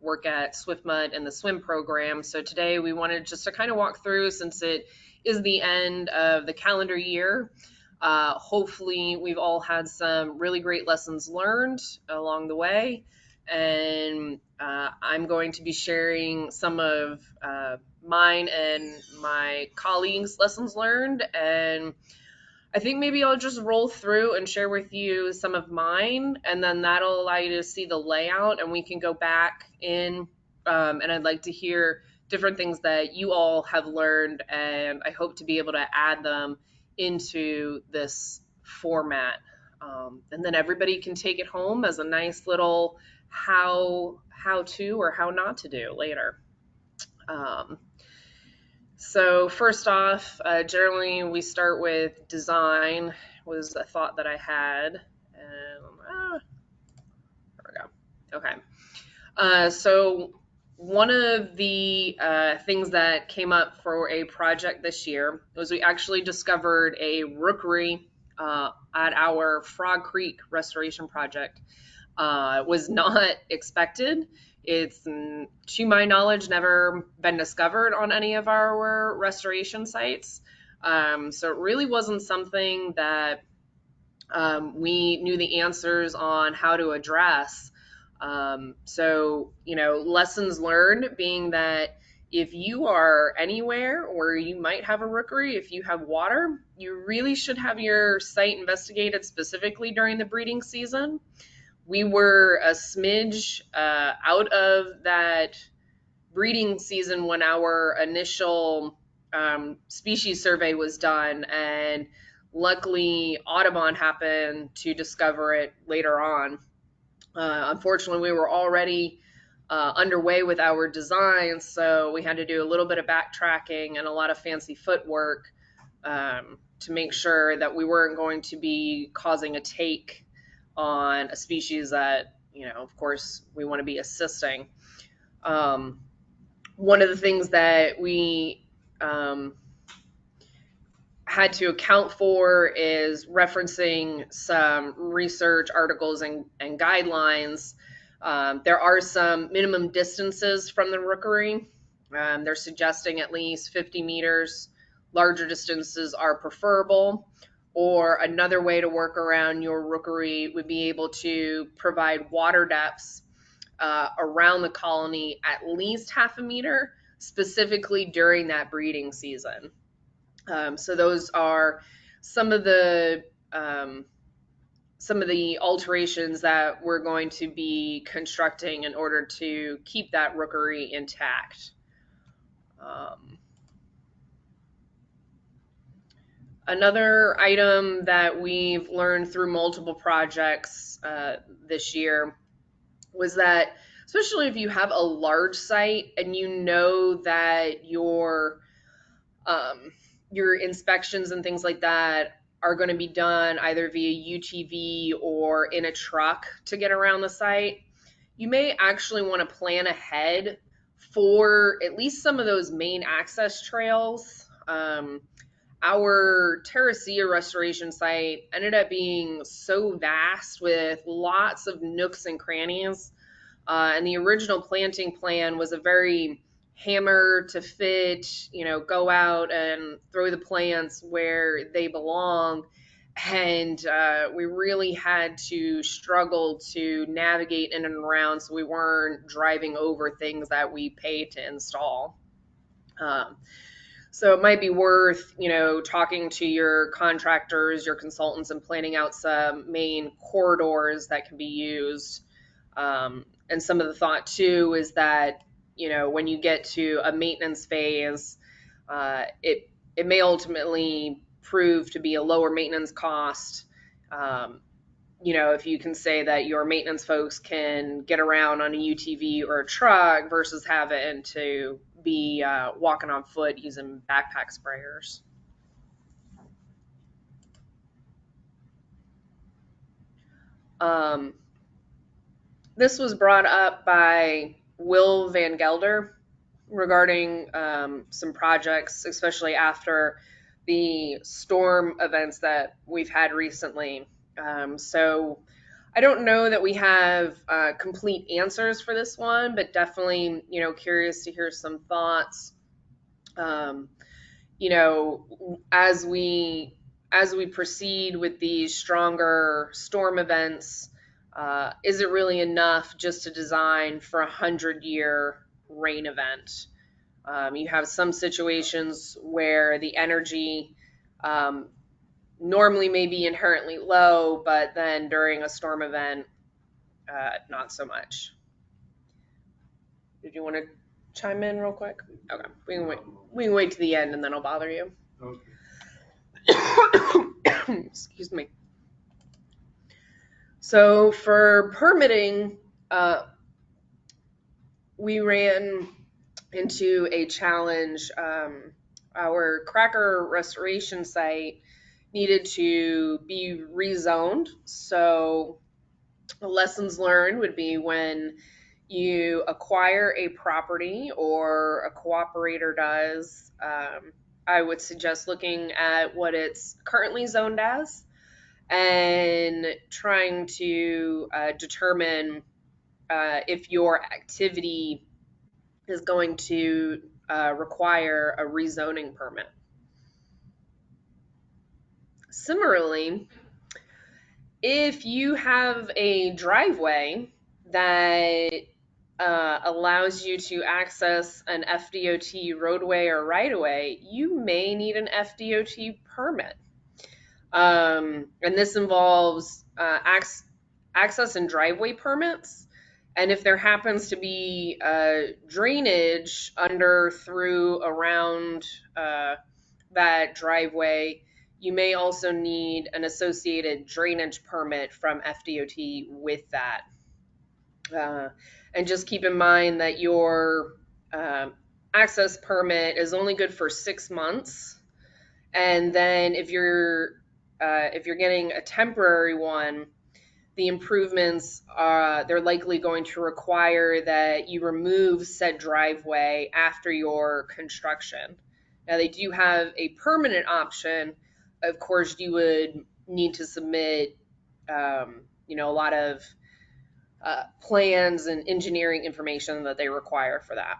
work at SwiftMud in the swim program. So today we wanted just to kind of walk through, since it is the end of the calendar year. Hopefully we've all had some really great lessons learned along the way. And I'm going to be sharing some of mine and my colleagues' lessons learned. And I think maybe I'll just roll through and share with you some of mine, and then that'll allow you to see the layout, and we can go back in. And I'd like to hear different things that you all have learned, and I hope to be able to add them into this format. And then everybody can take it home as a nice little how to or how not to do later. So first off, generally we start with design, was a thought that I had. And there we go. Okay. So one of the things that came up for a project this year was we actually discovered a rookery at our Frog Creek restoration project. Was not expected. It's, to my knowledge, never been discovered on any of our restoration sites. So it really wasn't something that we knew the answers on how to address. So, lessons learned being that if you are anywhere where you might have a rookery, if you have water, you really should have your site investigated specifically during the breeding season. We were a smidge out of that breeding season when our initial species survey was done, and luckily Audubon happened to discover it later on. Unfortunately, we were already underway with our design, so we had to do a little bit of backtracking and a lot of fancy footwork to make sure that we weren't going to be causing a take on a species that, of course, we want to be assisting. One of the things that we had to account for is referencing some research articles and guidelines. There are some minimum distances from the rookery. They're suggesting at least 50 meters. Larger distances are preferable. Or another way to work around your rookery would be able to provide water depths around the colony at least half a meter, specifically during that breeding season. So those are some of the alterations that we're going to be constructing in order to keep that rookery intact. Another item that we've learned through multiple projects this year was that, especially if you have a large site and you know that your inspections and things like that are going to be done either via UTV or in a truck to get around the site, you may actually want to plan ahead for at least some of those main access trails. Our Terracea restoration site ended up being so vast with lots of nooks and crannies. And the original planting plan was a very hammer to fit, go out and throw the plants where they belong. And we really had to struggle to navigate in and around so we weren't driving over things that we paid to install. So it might be worth, talking to your contractors, your consultants, and planning out some main corridors that can be used. And some of the thought too is that, when you get to a maintenance phase, it may ultimately prove to be a lower maintenance cost. If you can say that your maintenance folks can get around on a UTV or a truck versus having to be walking on foot using backpack sprayers. This was brought up by Will Van Gelder regarding some projects, especially after the storm events that we've had recently. So I don't know that we have complete answers for this one, but definitely, curious to hear some thoughts. As we proceed with these stronger storm events, is it really enough just to design for a 100-year rain event? You have some situations where the energy normally may be inherently low, but then during a storm event, not so much. Did you want to chime in real quick? Okay, we can wait to the end and then I'll bother you. Okay. Excuse me. So for permitting, we ran into a challenge. Our cracker restoration site needed to be rezoned. So lessons learned would be when you acquire a property or a cooperator does, I would suggest looking at what it's currently zoned as and trying to determine if your activity is going to require a rezoning permit. Similarly, if you have a driveway that allows you to access an FDOT roadway or right-of-way, you may need an FDOT permit. And this involves access and driveway permits. And if there happens to be drainage under, through, around that driveway, you may also need an associated drainage permit from FDOT with that. And just keep in mind that your access permit is only good for 6 months. And then if you're getting a temporary one, the improvements they're likely going to require that you remove said driveway after your construction. Now they do have a permanent option. Of course, you would need to submit a lot of plans and engineering information that they require for that.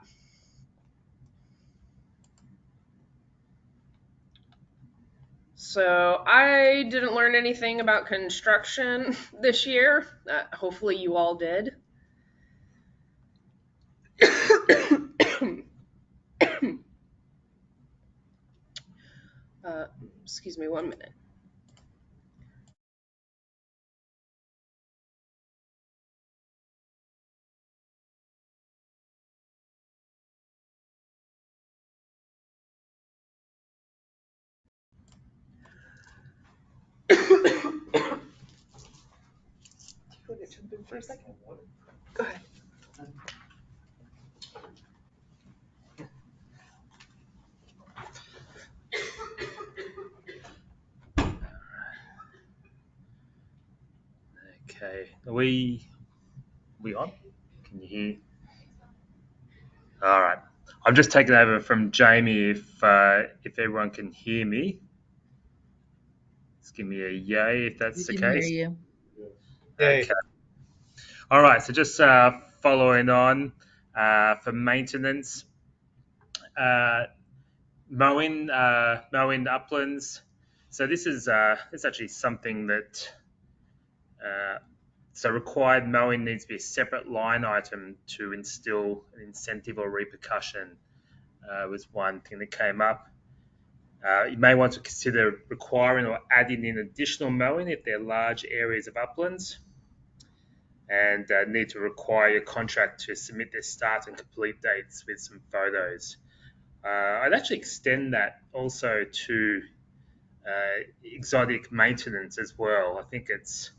So I didn't learn anything about construction this year. Hopefully you all did. Excuse me 1 minute. For a second. Go ahead. Okay, are we on? Can you hear? All right, I'm just taking over from Jamie. If everyone can hear me, just give me a yay if that's the We can hear case. you. Okay. All right, so just following on for maintenance, mowing uplands. So this is it's actually something that so required mowing needs to be a separate line item to instill an incentive or repercussion. Was one thing that came up. You may want to consider requiring or adding in additional mowing if they're large areas of uplands, and need to require your contract to submit their start and complete dates with some photos. I'd actually extend that also to exotic maintenance as well. I think it's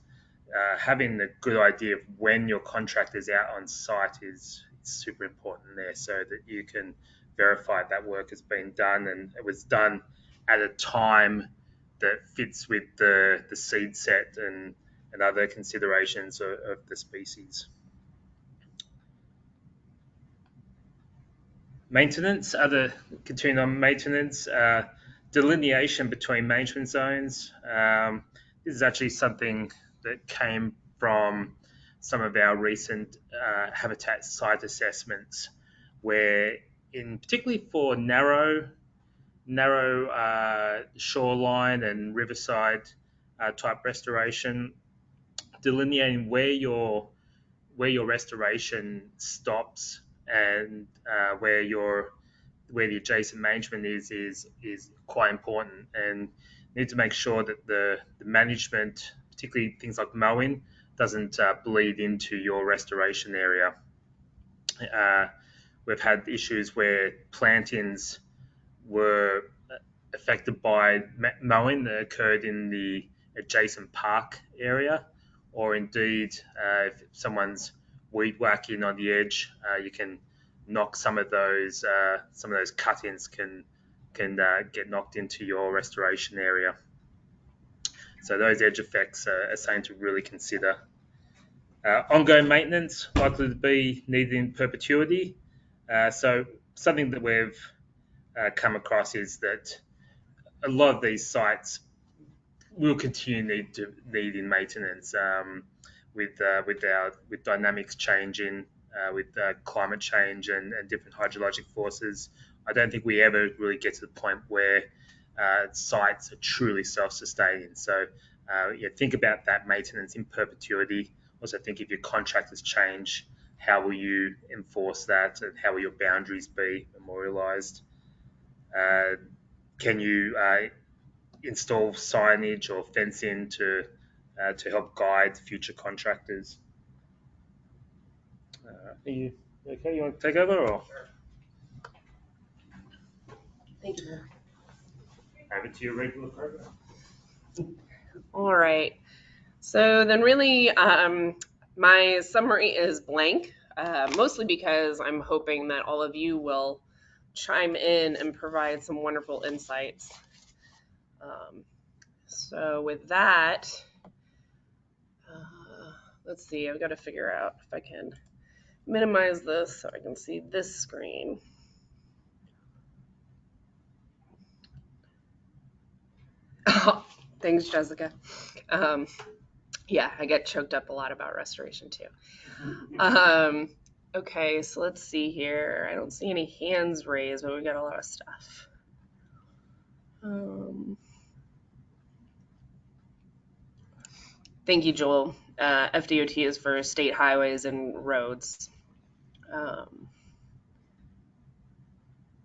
having a good idea of when your contract is out on site is super important there, so that you can verify that work has been done and it was done at a time that fits with the seed set and other considerations of the species. Maintenance, continuing on maintenance, delineation between management zones. This is actually something that came from some of our recent habitat site assessments, where particularly for narrow shoreline and riverside type restoration, delineating where your restoration stops and where the adjacent management is quite important, and need to make sure that the management, particularly things like mowing, doesn't bleed into your restoration area. We've had issues where plantings were affected by mowing that occurred in the adjacent park area, or indeed if someone's weed whacking on the edge, you can knock some of those cut-ins can get knocked into your restoration area. So those edge effects are something to really consider. Ongoing maintenance likely to be needed in perpetuity. So something that we've come across is that a lot of these sites will continue need in maintenance with dynamics changing, with climate change and different hydrologic forces. I don't think we ever really get to the point where sites are truly self-sustaining. So think about that maintenance in perpetuity. Also think if your contractors change, how will you enforce that, and how will your boundaries be memorialised? Can you install signage or fencing to help guide future contractors? Are you okay? You want to take over, or Thank you. over to your regular program? All right. So then really, my summary is blank, mostly because I'm hoping that all of you will chime in and provide some wonderful insights. So with that, let's see, I've got to figure out if I can minimize this so I can see this screen. Thanks, Jessica. Yeah, I get choked up a lot about restoration too. Okay, so let's see here. I don't see any hands raised, but we got a lot of stuff. Thank you, Joel. FDOT is for state highways and roads.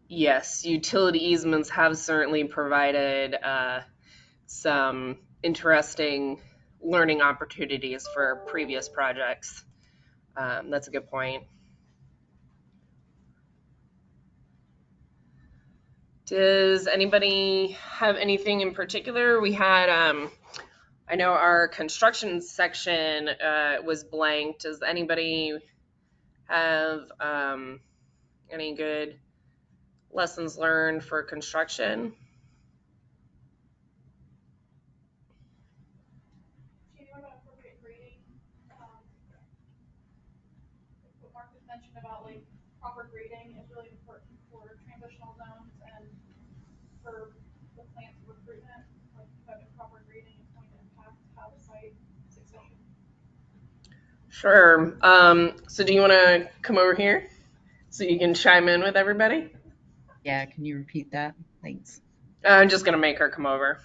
Yes, utility easements have certainly provided some interesting learning opportunities for previous projects. That's a good point. Does anybody have anything in particular? We had, I know our construction section was blank. Does anybody have any good lessons learned for construction? What Marcus mentioned about like proper grading is really important for transitional zones and for the plant's recruitment. Like having proper grading is going to impact how the site succession. Sure. So do you want to come over here so you can chime in with everybody? Yeah, can you repeat that? Thanks. I'm just going to make her come over.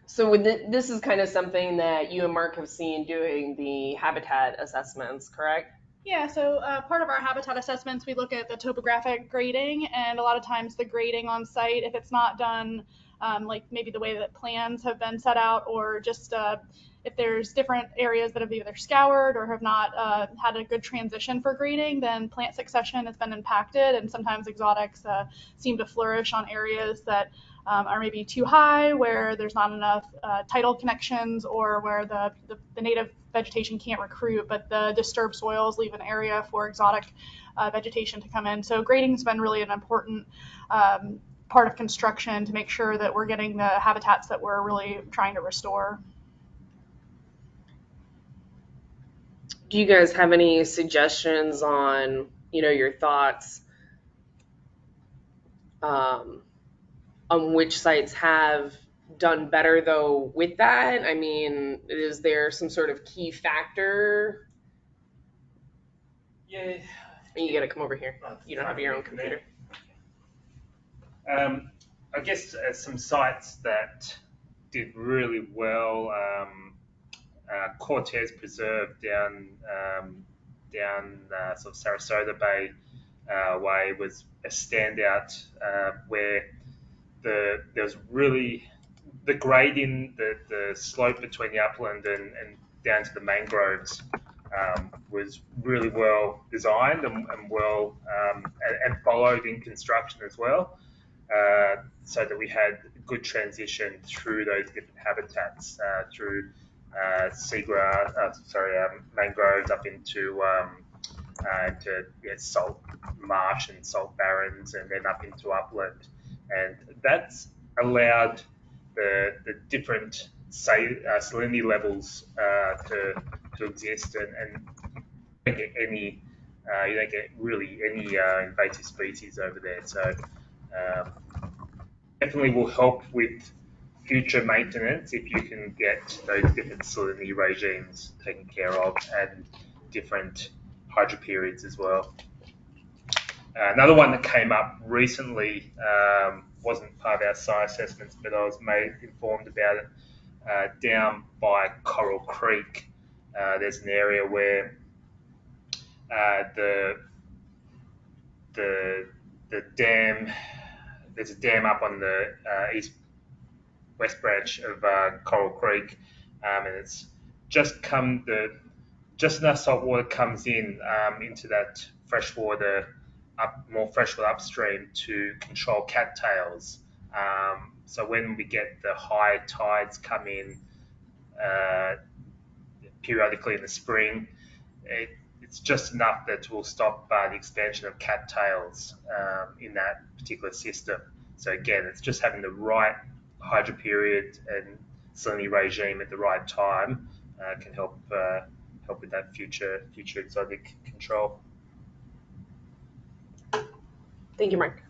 So with this is kind of something that you and Mark have seen doing the habitat assessments, correct? Yeah, so part of our habitat assessments, we look at the topographic grading, and a lot of times the grading on site, if it's not done like maybe the way that plans have been set out, or just if there's different areas that have either scoured or have not had a good transition for grading, then plant succession has been impacted, and sometimes exotics seem to flourish on areas that are maybe too high, where there's not enough tidal connections, or where the native vegetation can't recruit, but the disturbed soils leave an area for exotic vegetation to come in. So grading's been really an important part of construction to make sure that we're getting the habitats that we're really trying to restore. Do you guys have any suggestions on, your thoughts on which sites have done better though with that? I mean, is there some sort of key factor? Yeah. You gotta come over here. You don't have your own computer. I guess some sites that did really well. Cortez Preserve down sort of Sarasota Bay way was a standout where there was really the grade in the slope between the upland and down to the mangroves was really well designed and well and followed in construction as well, so that we had good transition through those different habitats through mangroves up into salt marsh and salt barrens, and then up into upland, and that's allowed the different salinity levels to exist, and you don't get any you don't get really any invasive species over there. So definitely will help with future maintenance if you can get those different salinity regimes taken care of and different hydro periods as well. Another one that came up recently wasn't part of our site assessments, but I was informed about it down by Coral Creek There's an area where the the dam, there's a dam up on the east west branch of Coral Creek, and it's just enough salt water comes in into that freshwater more freshwater upstream to control cattails. So when we get the high tides come in uh, periodically in the spring, it's just enough that will stop the expansion of cattails in that particular system. So again, it's just having the right hydro period and salinity regime at the right time can help with that future exotic control. Thank you, Mark.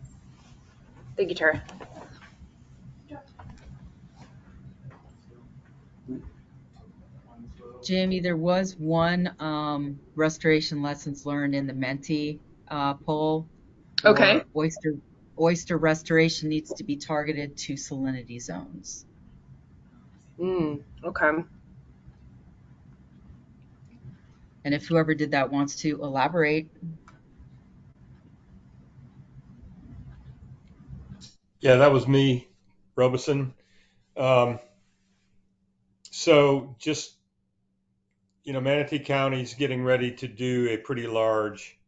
Thank you, Tara. Jamie, there was one restoration lessons learned in the Menti poll. Okay. Oyster restoration needs to be targeted to salinity zones. Okay. And if whoever did that wants to elaborate. Yeah, that was me, Robeson. So just, Manatee County's getting ready to do a pretty large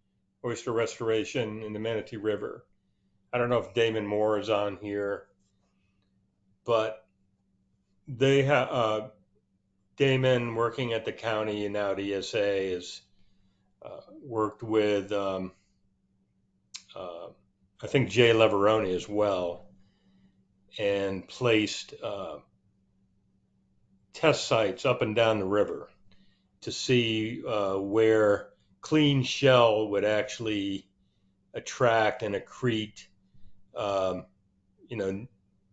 oyster restoration in the Manatee River. I don't know if Damon Moore is on here, but they have Damon working at the county and now at ESA has worked with I think Jay Leveroni as well, and placed test sites up and down the river to see where clean shell would actually attract and accrete,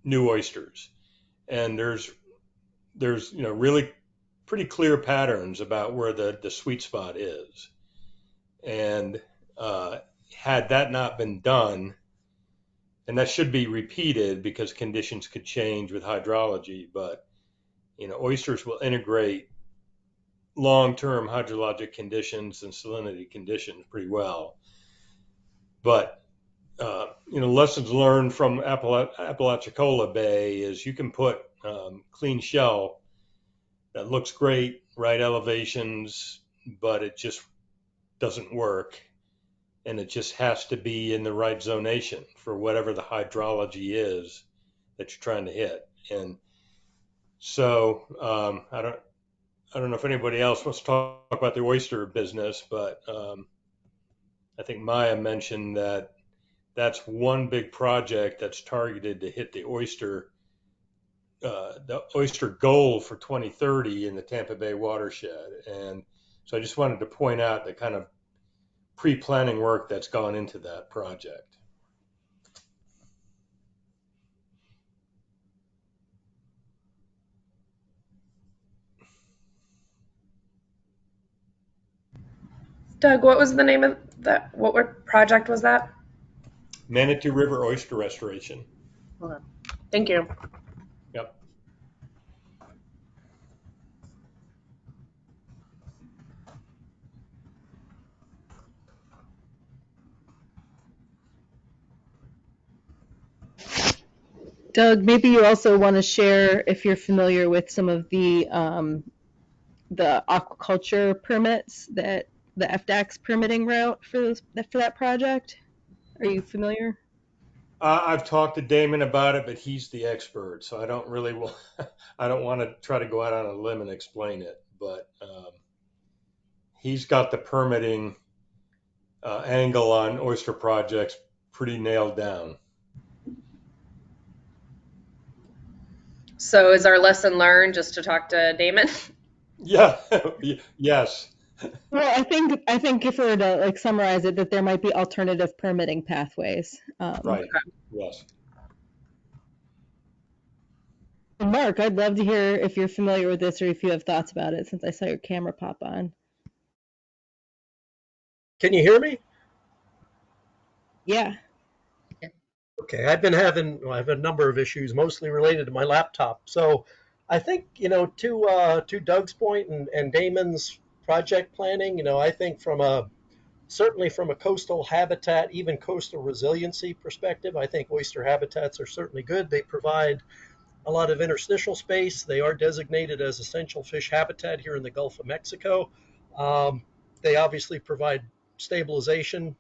new oysters. And there's really pretty clear patterns about where the sweet spot is. And had that not been done, and that should be repeated because conditions could change with hydrology, but oysters will integrate long-term hydrologic conditions and salinity conditions pretty well. But lessons learned from Apalachicola Bay is you can put clean shell that looks great, right elevations, but it just doesn't work, and it just has to be in the right zonation for whatever the hydrology is that you're trying to hit. And so I don't know if anybody else wants to talk about the oyster business, but I think Maya mentioned that that's one big project that's targeted to hit the oyster goal for 2030 in the Tampa Bay watershed. And so I just wanted to point out the kind of pre-planning work that's gone into that project. Doug, what was the name of that? What project was that? Manatee River oyster restoration. Okay. Thank you. Yep. Doug, maybe you also want to share if you're familiar with some of the aquaculture permits that the FDAC's permitting route for that project. Are you familiar? I've talked to Damon about it, but he's the expert, so I don't really I don't want to try to go out on a limb and explain it. But he's got the permitting angle on oyster projects pretty nailed down. So is our lesson learned just to talk to Damon? Yeah. Yes. Well, I think if we were to summarize it, that there might be alternative permitting pathways. Right. Yes. Mark, I'd love to hear if you're familiar with this or if you have thoughts about it, since I saw your camera pop on. Can you hear me? Yeah. Okay, I have a number of issues, mostly related to my laptop. So I think, to Doug's point and Damon's project planning, I think certainly from a coastal habitat, even coastal resiliency perspective, I think oyster habitats are certainly good. They provide a lot of interstitial space. They are designated as essential fish habitat here in the Gulf of Mexico. Um, they obviously provide stabilization,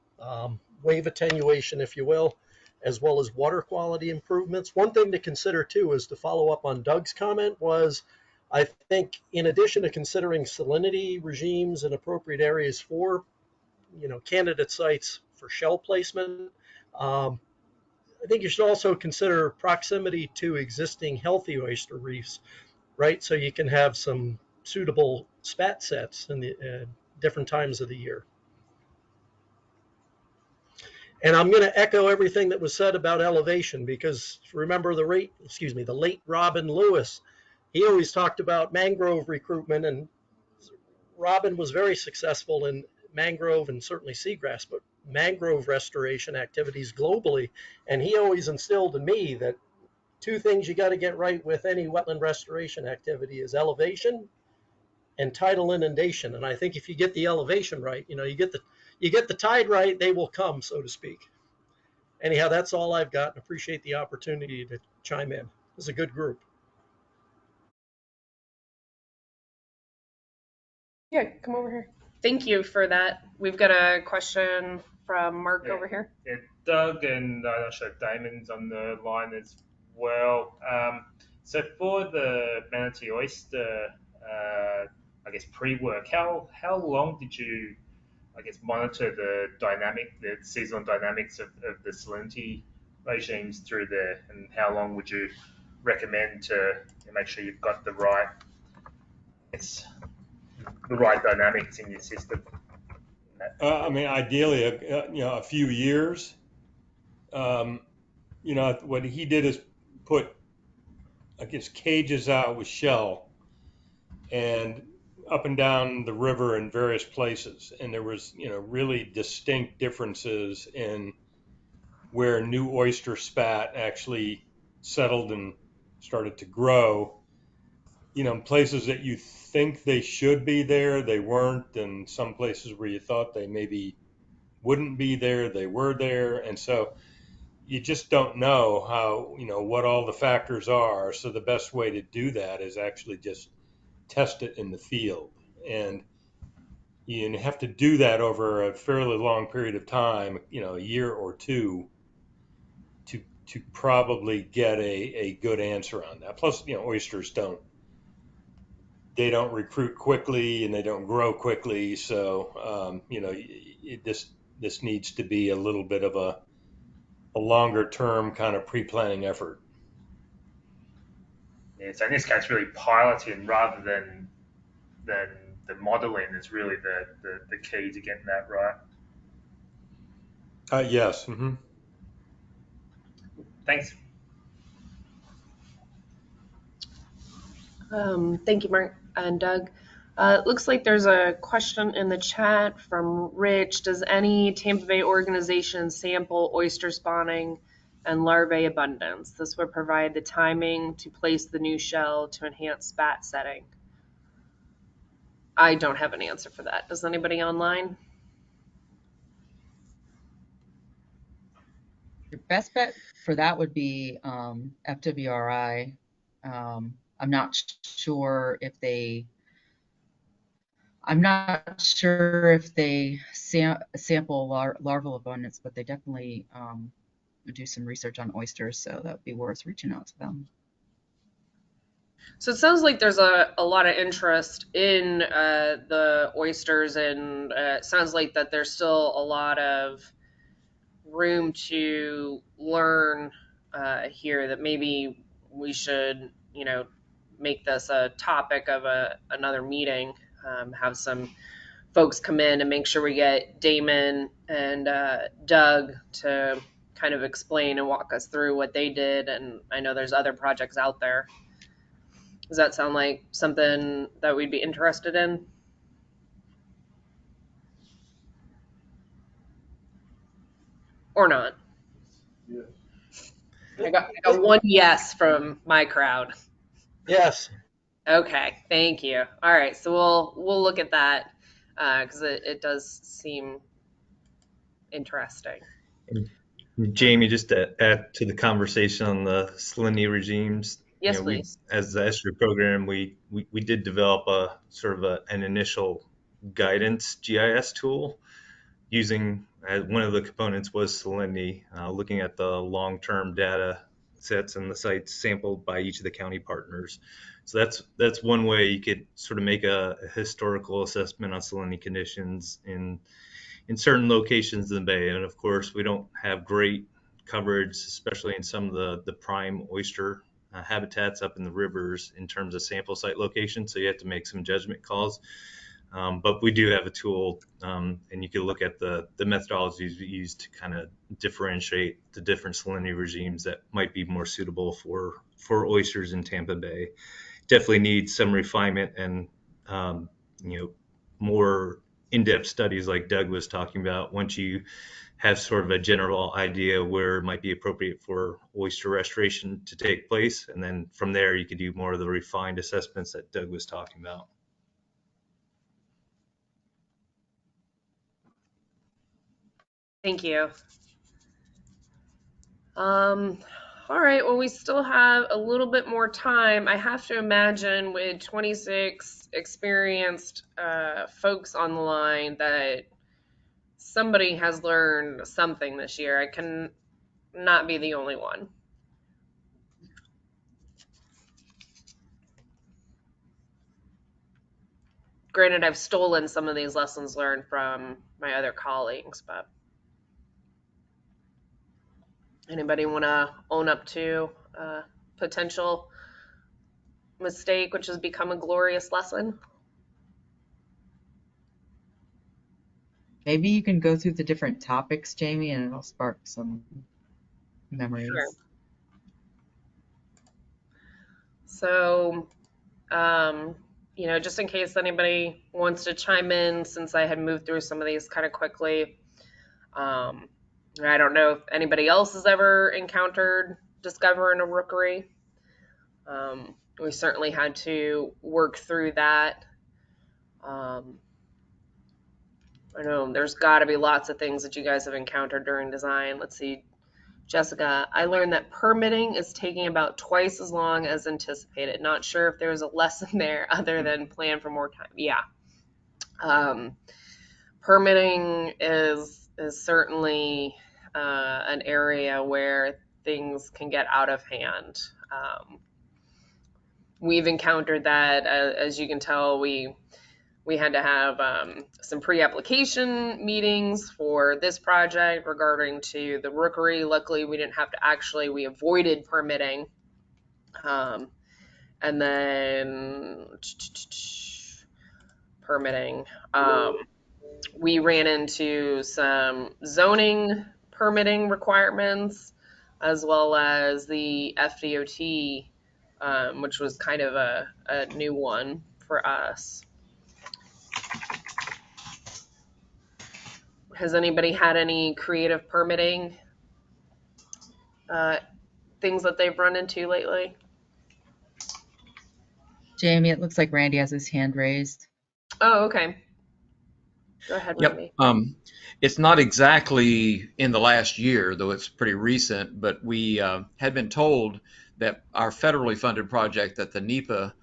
wave attenuation, if you will, as well as water quality improvements. One thing to consider too is to follow up on Doug's comment was, I think in addition to considering salinity regimes and appropriate areas for, candidate sites for shell placement, um, I think you should also consider proximity to existing healthy oyster reefs, right? So you can have some suitable spat sets in the different times of the year. And I'm going to echo everything that was said about elevation because remember the late Robin Lewis, he always talked about mangrove recruitment, and Robin was very successful in mangrove and certainly seagrass, but mangrove restoration activities globally. And he always instilled in me that two things you got to get right with any wetland restoration activity is elevation and tidal inundation. And I think if you get the elevation right, you get the tide right, they will come, so to speak. Anyhow, that's all I've got, and appreciate the opportunity to chime in. It's a good group. Yeah, come over here. Thank you for that. We've got a question from Mark over here. Yeah, Doug and I'm not sure Damon's on the line as well. So for the manatee oyster, I guess pre-work, how long did you, I guess, monitor the seasonal dynamics of the salinity regimes through there, and how long would you recommend to make sure you've got the right dynamics in your system? I mean, ideally, a few years. What he did is put, I guess, cages out with shell and up and down the river in various places, and there was, really distinct differences in where new oyster spat actually settled and started to grow. Places that you think they should be there, they weren't, and some places where you thought they maybe wouldn't be there, they were there. And so you just don't know what all the factors are. So the best way to do that is actually just test it in the field. And you have to do that over a fairly long period of time, a year or two, to probably get a good answer on that. Plus, oysters don't recruit quickly and they don't grow quickly. So, this needs to be a little bit of a longer term kind of pre-planning effort. Yeah, so in this case, really piloting rather than the modeling is really the key to getting that right. Yes. Mm-hmm. Thanks. Thank you, Mark and Doug. It looks like there's a question in the chat from Rich. Does any Tampa Bay organization sample oyster spawning and larvae abundance? This would provide the timing to place the new shell to enhance spat setting. I don't have an answer for that. Does anybody online? Your best bet for that would be FWRI. I'm not sure if they sample larval abundance, but they definitely do some research on oysters, so that would be worth reaching out to them. So it sounds like there's a lot of interest in the oysters, and it sounds like that there's still a lot of room to learn here, that maybe we should, make this a topic of another meeting, have some folks come in and make sure we get Damon and Doug to kind of explain and walk us through what they did. And I know there's other projects out there. Does that sound like something that we'd be interested in? Or not? Yeah. I got one yes from my crowd. Yes. Okay, thank you. All right, so we'll look at that because it does seem interesting. Jamie, just to add to the conversation on the salinity regimes, Yes, we, please. as the estuary program, we did develop a sort of an initial guidance GIS tool using, one of the components was salinity, looking at the long-term data sets and the sites sampled by each of the county partners. So that's one way you could sort of make a historical assessment on salinity conditions in certain locations in the bay. And of course, we don't have great coverage, especially in some of the prime oyster habitats up in the rivers in terms of sample site location. So you have to make some judgment calls. But we do have a tool, and you can look at the methodologies we use to kind of differentiate the different salinity regimes that might be more suitable for oysters in Tampa Bay. Definitely needs some refinement and, um, you know, more in-depth studies like Doug was talking about. Once you have sort of a general idea where it might be appropriate for oyster restoration to take place, and then from there you could do more of the refined assessments that Doug was talking about. Thank you. All right, well, we still have a little bit more time. I have to imagine with 26 experienced folks on the line that somebody has learned something this year. I can not be the only one. Granted, I've stolen some of these lessons learned from my other colleagues, but anybody want to own up to a potential mistake, which has become a glorious lesson? Maybe you can go through the different topics, Jamie, and it'll spark some Sure. memories. So, just in case anybody wants to chime in, since I had moved through some of these kind of quickly, um, I don't know if anybody else has ever encountered discovering a rookery. We certainly had to work through that. I know there's got to be lots of things that you guys have encountered during design. Let's see. Jessica, I learned that permitting is taking about twice as long as anticipated. Not sure if there's a lesson there other than plan for more time. Yeah. Permitting is certainly an area where things can get out of hand. We've encountered that, as you can tell, we had to have some pre-application meetings for this project regarding to the rookery. Luckily, we didn't have to we avoided permitting. And then permitting. We ran into some zoning permitting requirements as well as the FDOT, which was kind of a new one for us. Has anybody had any creative permitting things that they've run into lately? Jamie, it looks like Randy has his hand raised. Oh, okay. Go ahead, Yep. Randy. It's not exactly in the last year, though it's pretty recent, but we had been told that our federally funded project, that the NEPA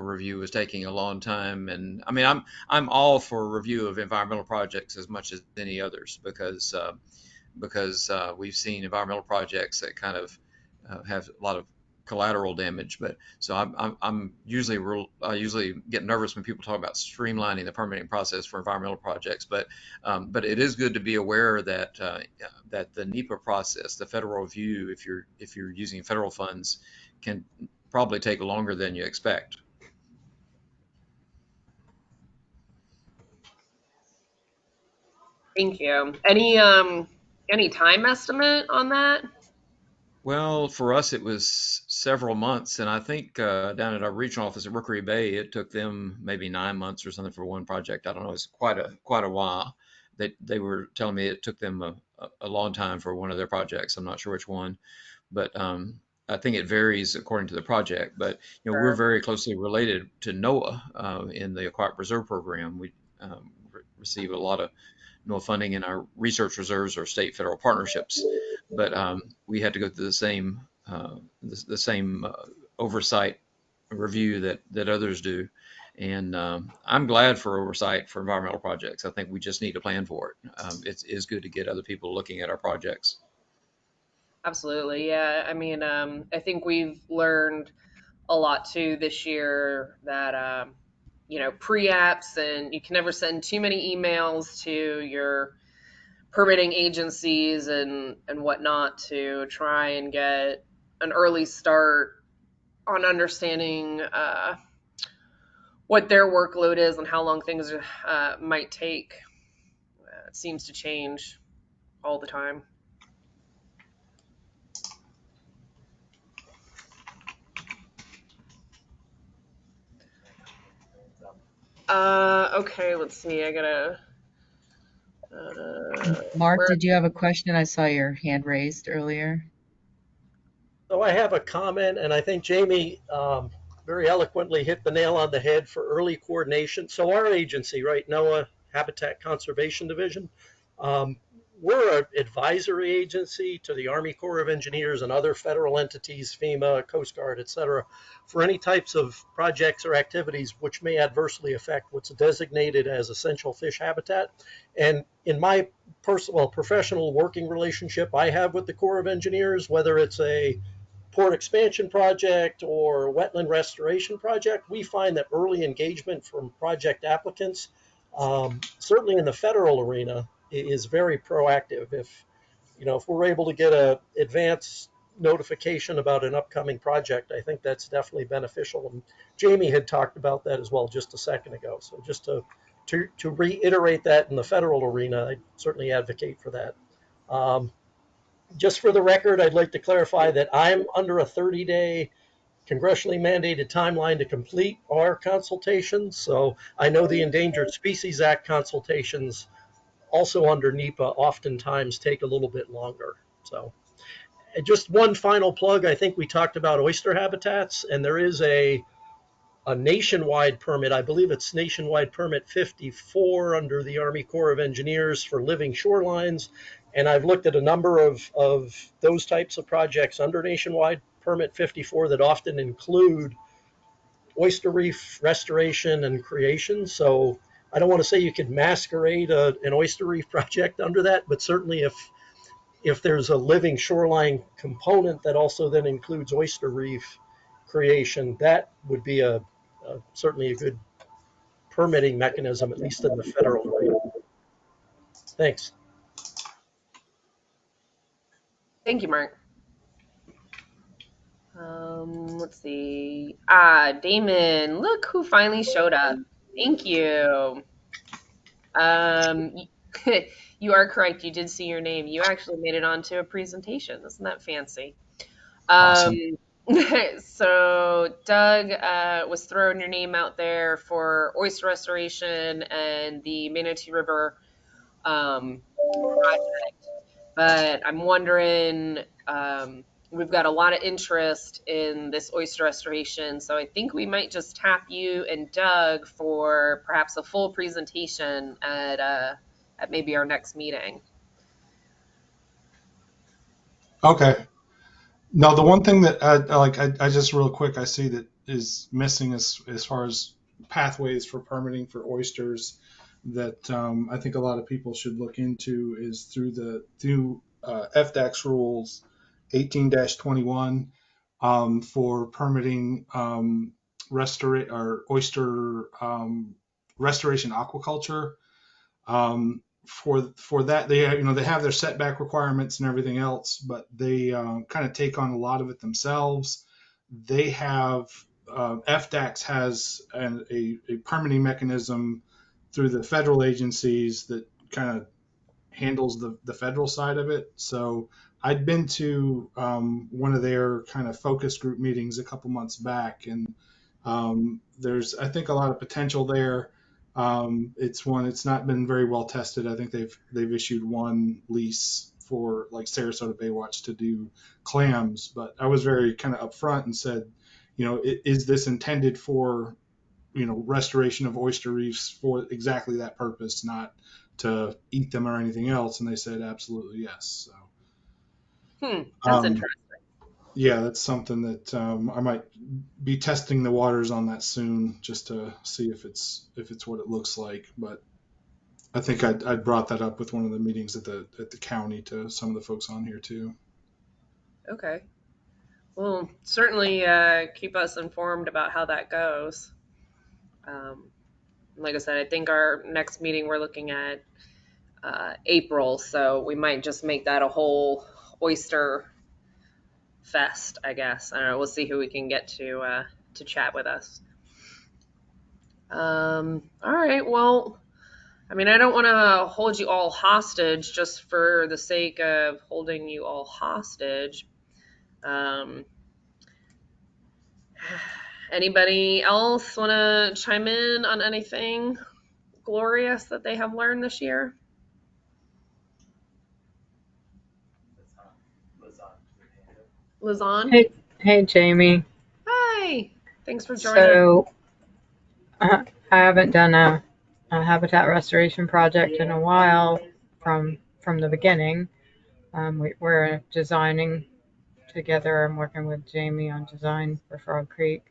review, was taking a long time. And I mean, I'm all for review of environmental projects as much as any others, because we've seen environmental projects that kind of have a lot of collateral damage. But so I usually get nervous when people talk about streamlining the permitting process for environmental projects. But it is good to be aware that that the NEPA process, the federal review, if you're using federal funds, can probably take longer than you expect. Thank you. Any time estimate on that? Well, for us, it was several months, and I think down at our regional office at Rookery Bay, it took them maybe 9 months or something for one project. I don't know; it's quite a while. They were telling me it took them a long time for one of their projects. I'm not sure which one, but I think it varies according to the project, but we're Sure. very closely related to NOAA in the Aquatic Reserve Program. We receive a lot of NOAA funding, and our research reserves are state-federal partnerships. But we had to go through the same oversight review that others do. And I'm glad for oversight for environmental projects. I think we just need to plan for it. It's good to get other people looking at our projects. Absolutely. Yeah. I mean, I think we've learned a lot too this year that, pre-apps, and you can never send too many emails to your permitting agencies and whatnot to try and get an early start on understanding what their workload is and how long things might take. It seems to change all the time. Okay, let's see. I gotta. Mark, Where? did you have a question? I saw your hand raised earlier. So I have a comment, and I think Jamie very eloquently hit the nail on the head for early coordination. So our agency, right, NOAA Habitat Conservation Division, um, we're an advisory agency to the Army Corps of Engineers and other federal entities, FEMA, Coast Guard, et cetera, for any types of projects or activities which may adversely affect what's designated as essential fish habitat. And in my personal, professional working relationship I have with the Corps of Engineers, whether it's a port expansion project or wetland restoration project, we find that early engagement from project applicants, certainly in the federal arena, is very proactive. If we're able to get a advance notification about an upcoming project, I think that's definitely beneficial. And Jamie had talked about that as well just a second ago. So just to reiterate that in the federal arena, I certainly advocate for that. Um, just for the record, I'd like to clarify that I'm under a 30-day congressionally mandated timeline to complete our consultations. So I know the Endangered Species Act consultations, also under NEPA, oftentimes take a little bit longer. So just one final plug. I think we talked about oyster habitats, and there is a nationwide permit. I believe it's nationwide permit 54 under the Army Corps of Engineers for living shorelines. And I've looked at a number of those types of projects under nationwide permit 54 that often include oyster reef restoration and creation. So I don't want to say you could masquerade an oyster reef project under that, but certainly if there's a living shoreline component that also then includes oyster reef creation, that would be certainly a good permitting mechanism, at least in the federal arena. Thanks. Thank you, Mark. Let's see. Damon, look who finally showed up. Thank you. Um, you are correct. You did see your name. You actually made it onto a presentation. Isn't that fancy? Um, Awesome. so Doug was throwing your name out there for oyster restoration and the Manatee River project, but I'm wondering, we've got a lot of interest in this oyster restoration, so I think we might just tap you and Doug for perhaps a full presentation at maybe our next meeting. Okay. No, the one thing that I just real quick I see that is missing as far as pathways for permitting for oysters that I think a lot of people should look into is through FDAX rules 18-21 for permitting or oyster restoration aquaculture. For that, they have their setback requirements and everything else, but they kind of take on a lot of it themselves. They have FDAX has a permitting mechanism through the federal agencies that kind of handles the federal side of it. So I'd been to one of their kind of focus group meetings a couple months back, and there's I think a lot of potential there. It's not been very well tested. I think they've issued one lease for like Sarasota Baywatch to do clams, but I was very kind of upfront and said, is this intended for, restoration of oyster reefs for exactly that purpose, not to eat them or anything else? And they said absolutely yes. So That's interesting. yeah, that's something that I might be testing the waters on that soon, just to see if it's what it looks like. But I think I brought that up with one of the meetings at the county to some of the folks on here too. Okay. Well, certainly keep us informed about how that goes. Like I said, I think our next meeting we're looking at April, so we might just make that a whole oyster fest, I guess. I don't know. We'll see who we can get to chat with us. All right. Well, I mean, I don't want to hold you all hostage just for the sake of holding you all hostage. Anybody else want to chime in on anything glorious that they have learned this year? Lizanne? Hey, Jamie. Hi. Thanks for joining. So, I haven't done a habitat restoration project in a while from the beginning. We're designing together. I'm working with Jamie on design for Frog Creek.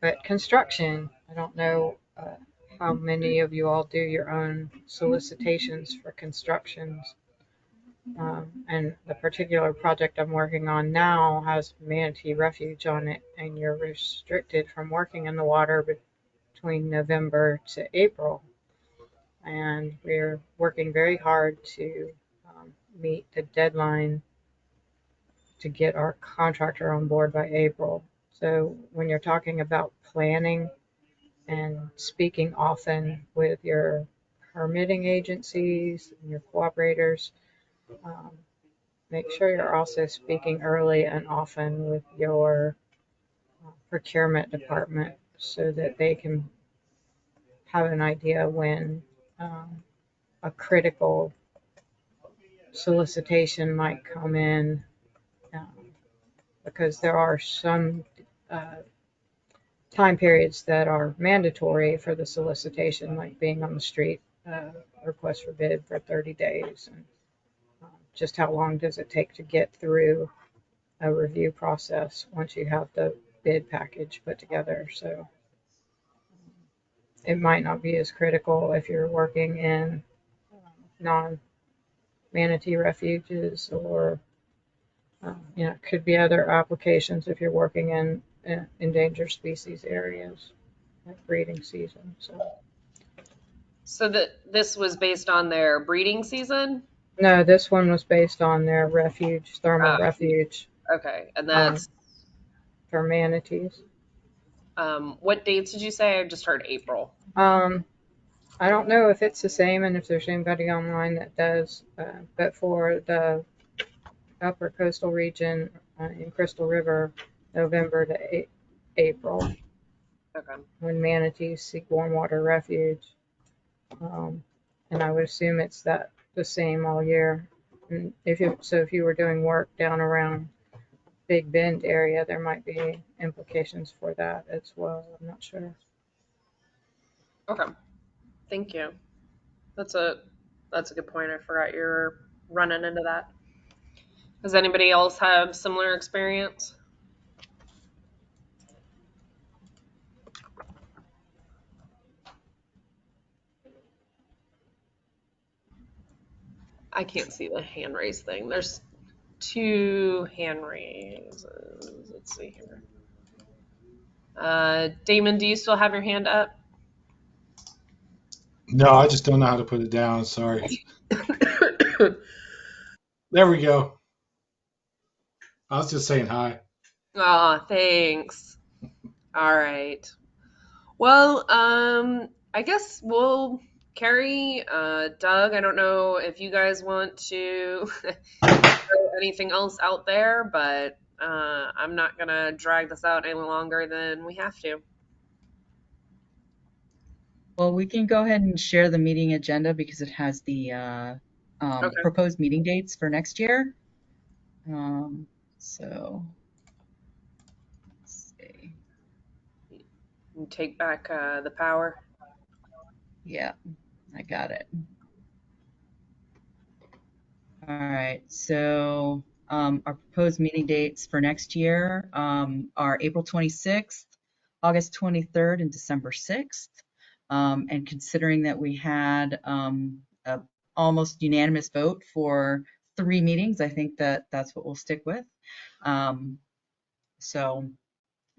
But construction, I don't know how many of you all do your own solicitations for constructions. And the particular project I'm working on now has manatee refuge on it, and you're restricted from working in the water between November to April. And we're working very hard to meet the deadline to get our contractor on board by April. So when you're talking about planning and speaking often with your permitting agencies and your cooperators, make sure you're also speaking early and often with your procurement department so that they can have an idea when a critical solicitation might come in, because there are some time periods that are mandatory for the solicitation, like being on the street, request for bid for 30 days. And just how long does it take to get through a review process once you have the bid package put together? So it might not be as critical if you're working in non-manatee refuges, or it could be other applications if you're working in endangered species areas like breeding season. So this was based on their breeding season? No, this one was based on their refuge, thermal refuge. Okay, and that's for manatees. What dates did you say? I just heard April. I don't know if it's the same and if there's anybody online that does, but for the upper coastal region in Crystal River, November to April. Okay. When manatees seek warm water refuge. And I would assume it's the same all year. And if you were doing work down around Big Bend area, there might be implications for that as well. I'm not sure. Okay. Thank you. That's a good point. I forgot you were running into that. Does anybody else have similar experience? I can't see the hand raise thing. There's 2 hand raises. Let's see here. Damon, do you still have your hand up? No, I just don't know how to put it down. Sorry. There we go. I was just saying hi. Aw, thanks. All right. Well, I guess we'll Carrie, Doug, I don't know if you guys want to throw anything else out there, but I'm not going to drag this out any longer than we have to. Well, we can go ahead and share the meeting agenda because it has the Okay. proposed meeting dates for next year. So let's see. You take back the power. Yeah, I got it. All right, so our proposed meeting dates for next year are April 26th, August 23rd, and December 6th. And considering that we had a almost unanimous vote for 3 meetings, I think that that's what we'll stick with. So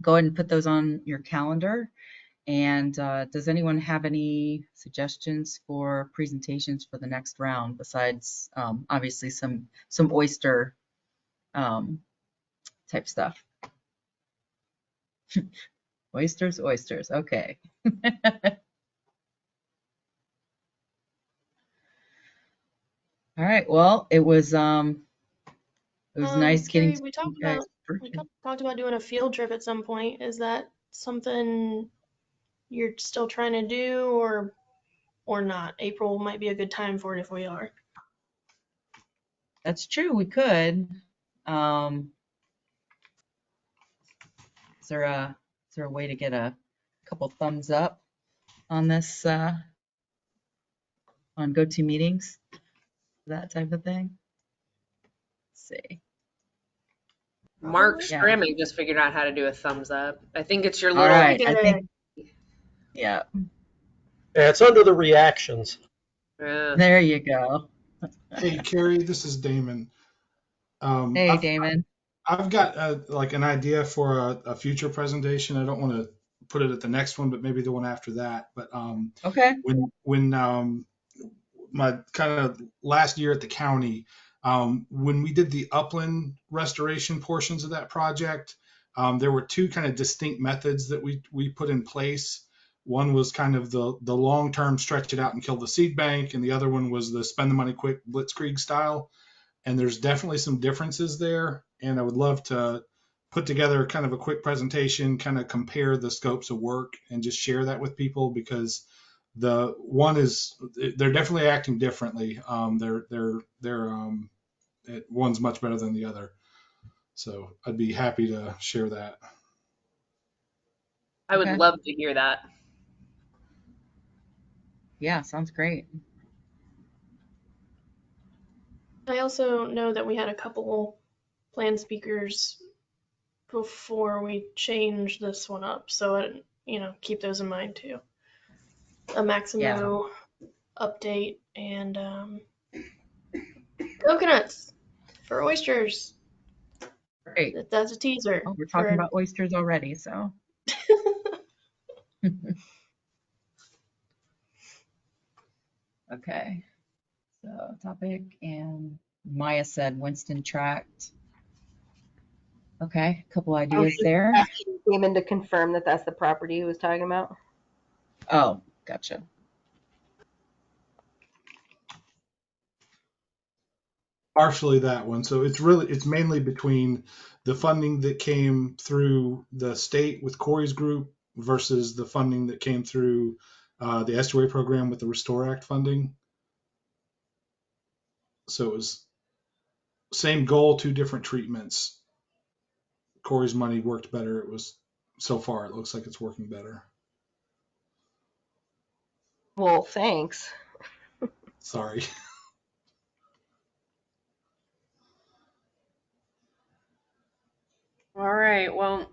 go ahead and put those on your calendar. And does anyone have any suggestions for presentations for the next round besides obviously some oyster type stuff? Oysters. Okay. All right. Well, it was nice Carrie, getting we you talked guys. about talked about doing a field trip at some point. Is that something you're still trying to do, or not? April might be a good time for it if we are. That's true. We could. Is there a way to get a couple thumbs up on this on GoToMeetings, that type of thing? Let's see. Mark Yeah. Stramming just figured out how to do a thumbs up. I think it's your All little. right. I think. Yeah. Yeah, it's under the reactions. There you go. Hey, Carrie, this is Damon. Hey, Damon. I've got like an idea for a future presentation. I don't want to put it at the next one, but maybe the one after that. But Okay. when my kind of last year at the county, when we did the upland restoration portions of that project, there were 2 kind of distinct methods that we put in place. One was kind of the long-term stretch it out and kill the seed bank, and the other one was the spend the money quick blitzkrieg style. And there's definitely some differences there. And I would love to put together kind of a quick presentation, kind of compare the scopes of work and just share that with people, because the one is, they're definitely acting differently. One's much better than the other. So I'd be happy to share that. I would love to hear that. Yeah, sounds great. I also know that we had a couple planned speakers before we changed this one up, so keep those in mind too. A Maximo update and coconuts for oysters. Great. That's a teaser. Oh, we're talking about oysters already, so. Okay. So topic, and Maya said Winston Tract. Okay, a couple ideas there. Damon to confirm that that's the property he was talking about. Oh, gotcha. Partially that one. So it's mainly between the funding that came through the state with Corey's group versus the funding that came through the estuary program with the Restore Act funding. So it was same goal, 2 different treatments. Corey's money worked better. So far it looks like it's working better. Well, thanks. Sorry. All right. Well,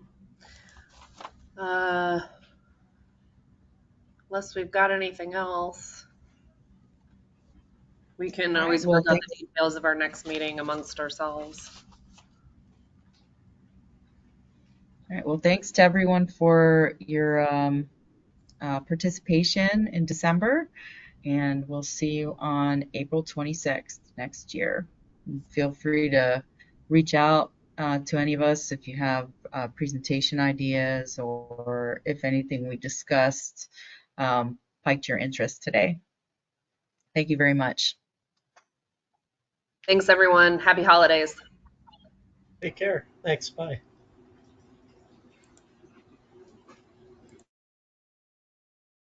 unless we've got anything else, we can always work out the details of our next meeting amongst ourselves. All right. Well, thanks to everyone for your participation in December, and we'll see you on April 26th next year. And feel free to reach out to any of us if you have presentation ideas or if anything we discussed piqued your interest today. Thank you very much. Thanks, everyone. Happy holidays. Take care. Thanks. Bye.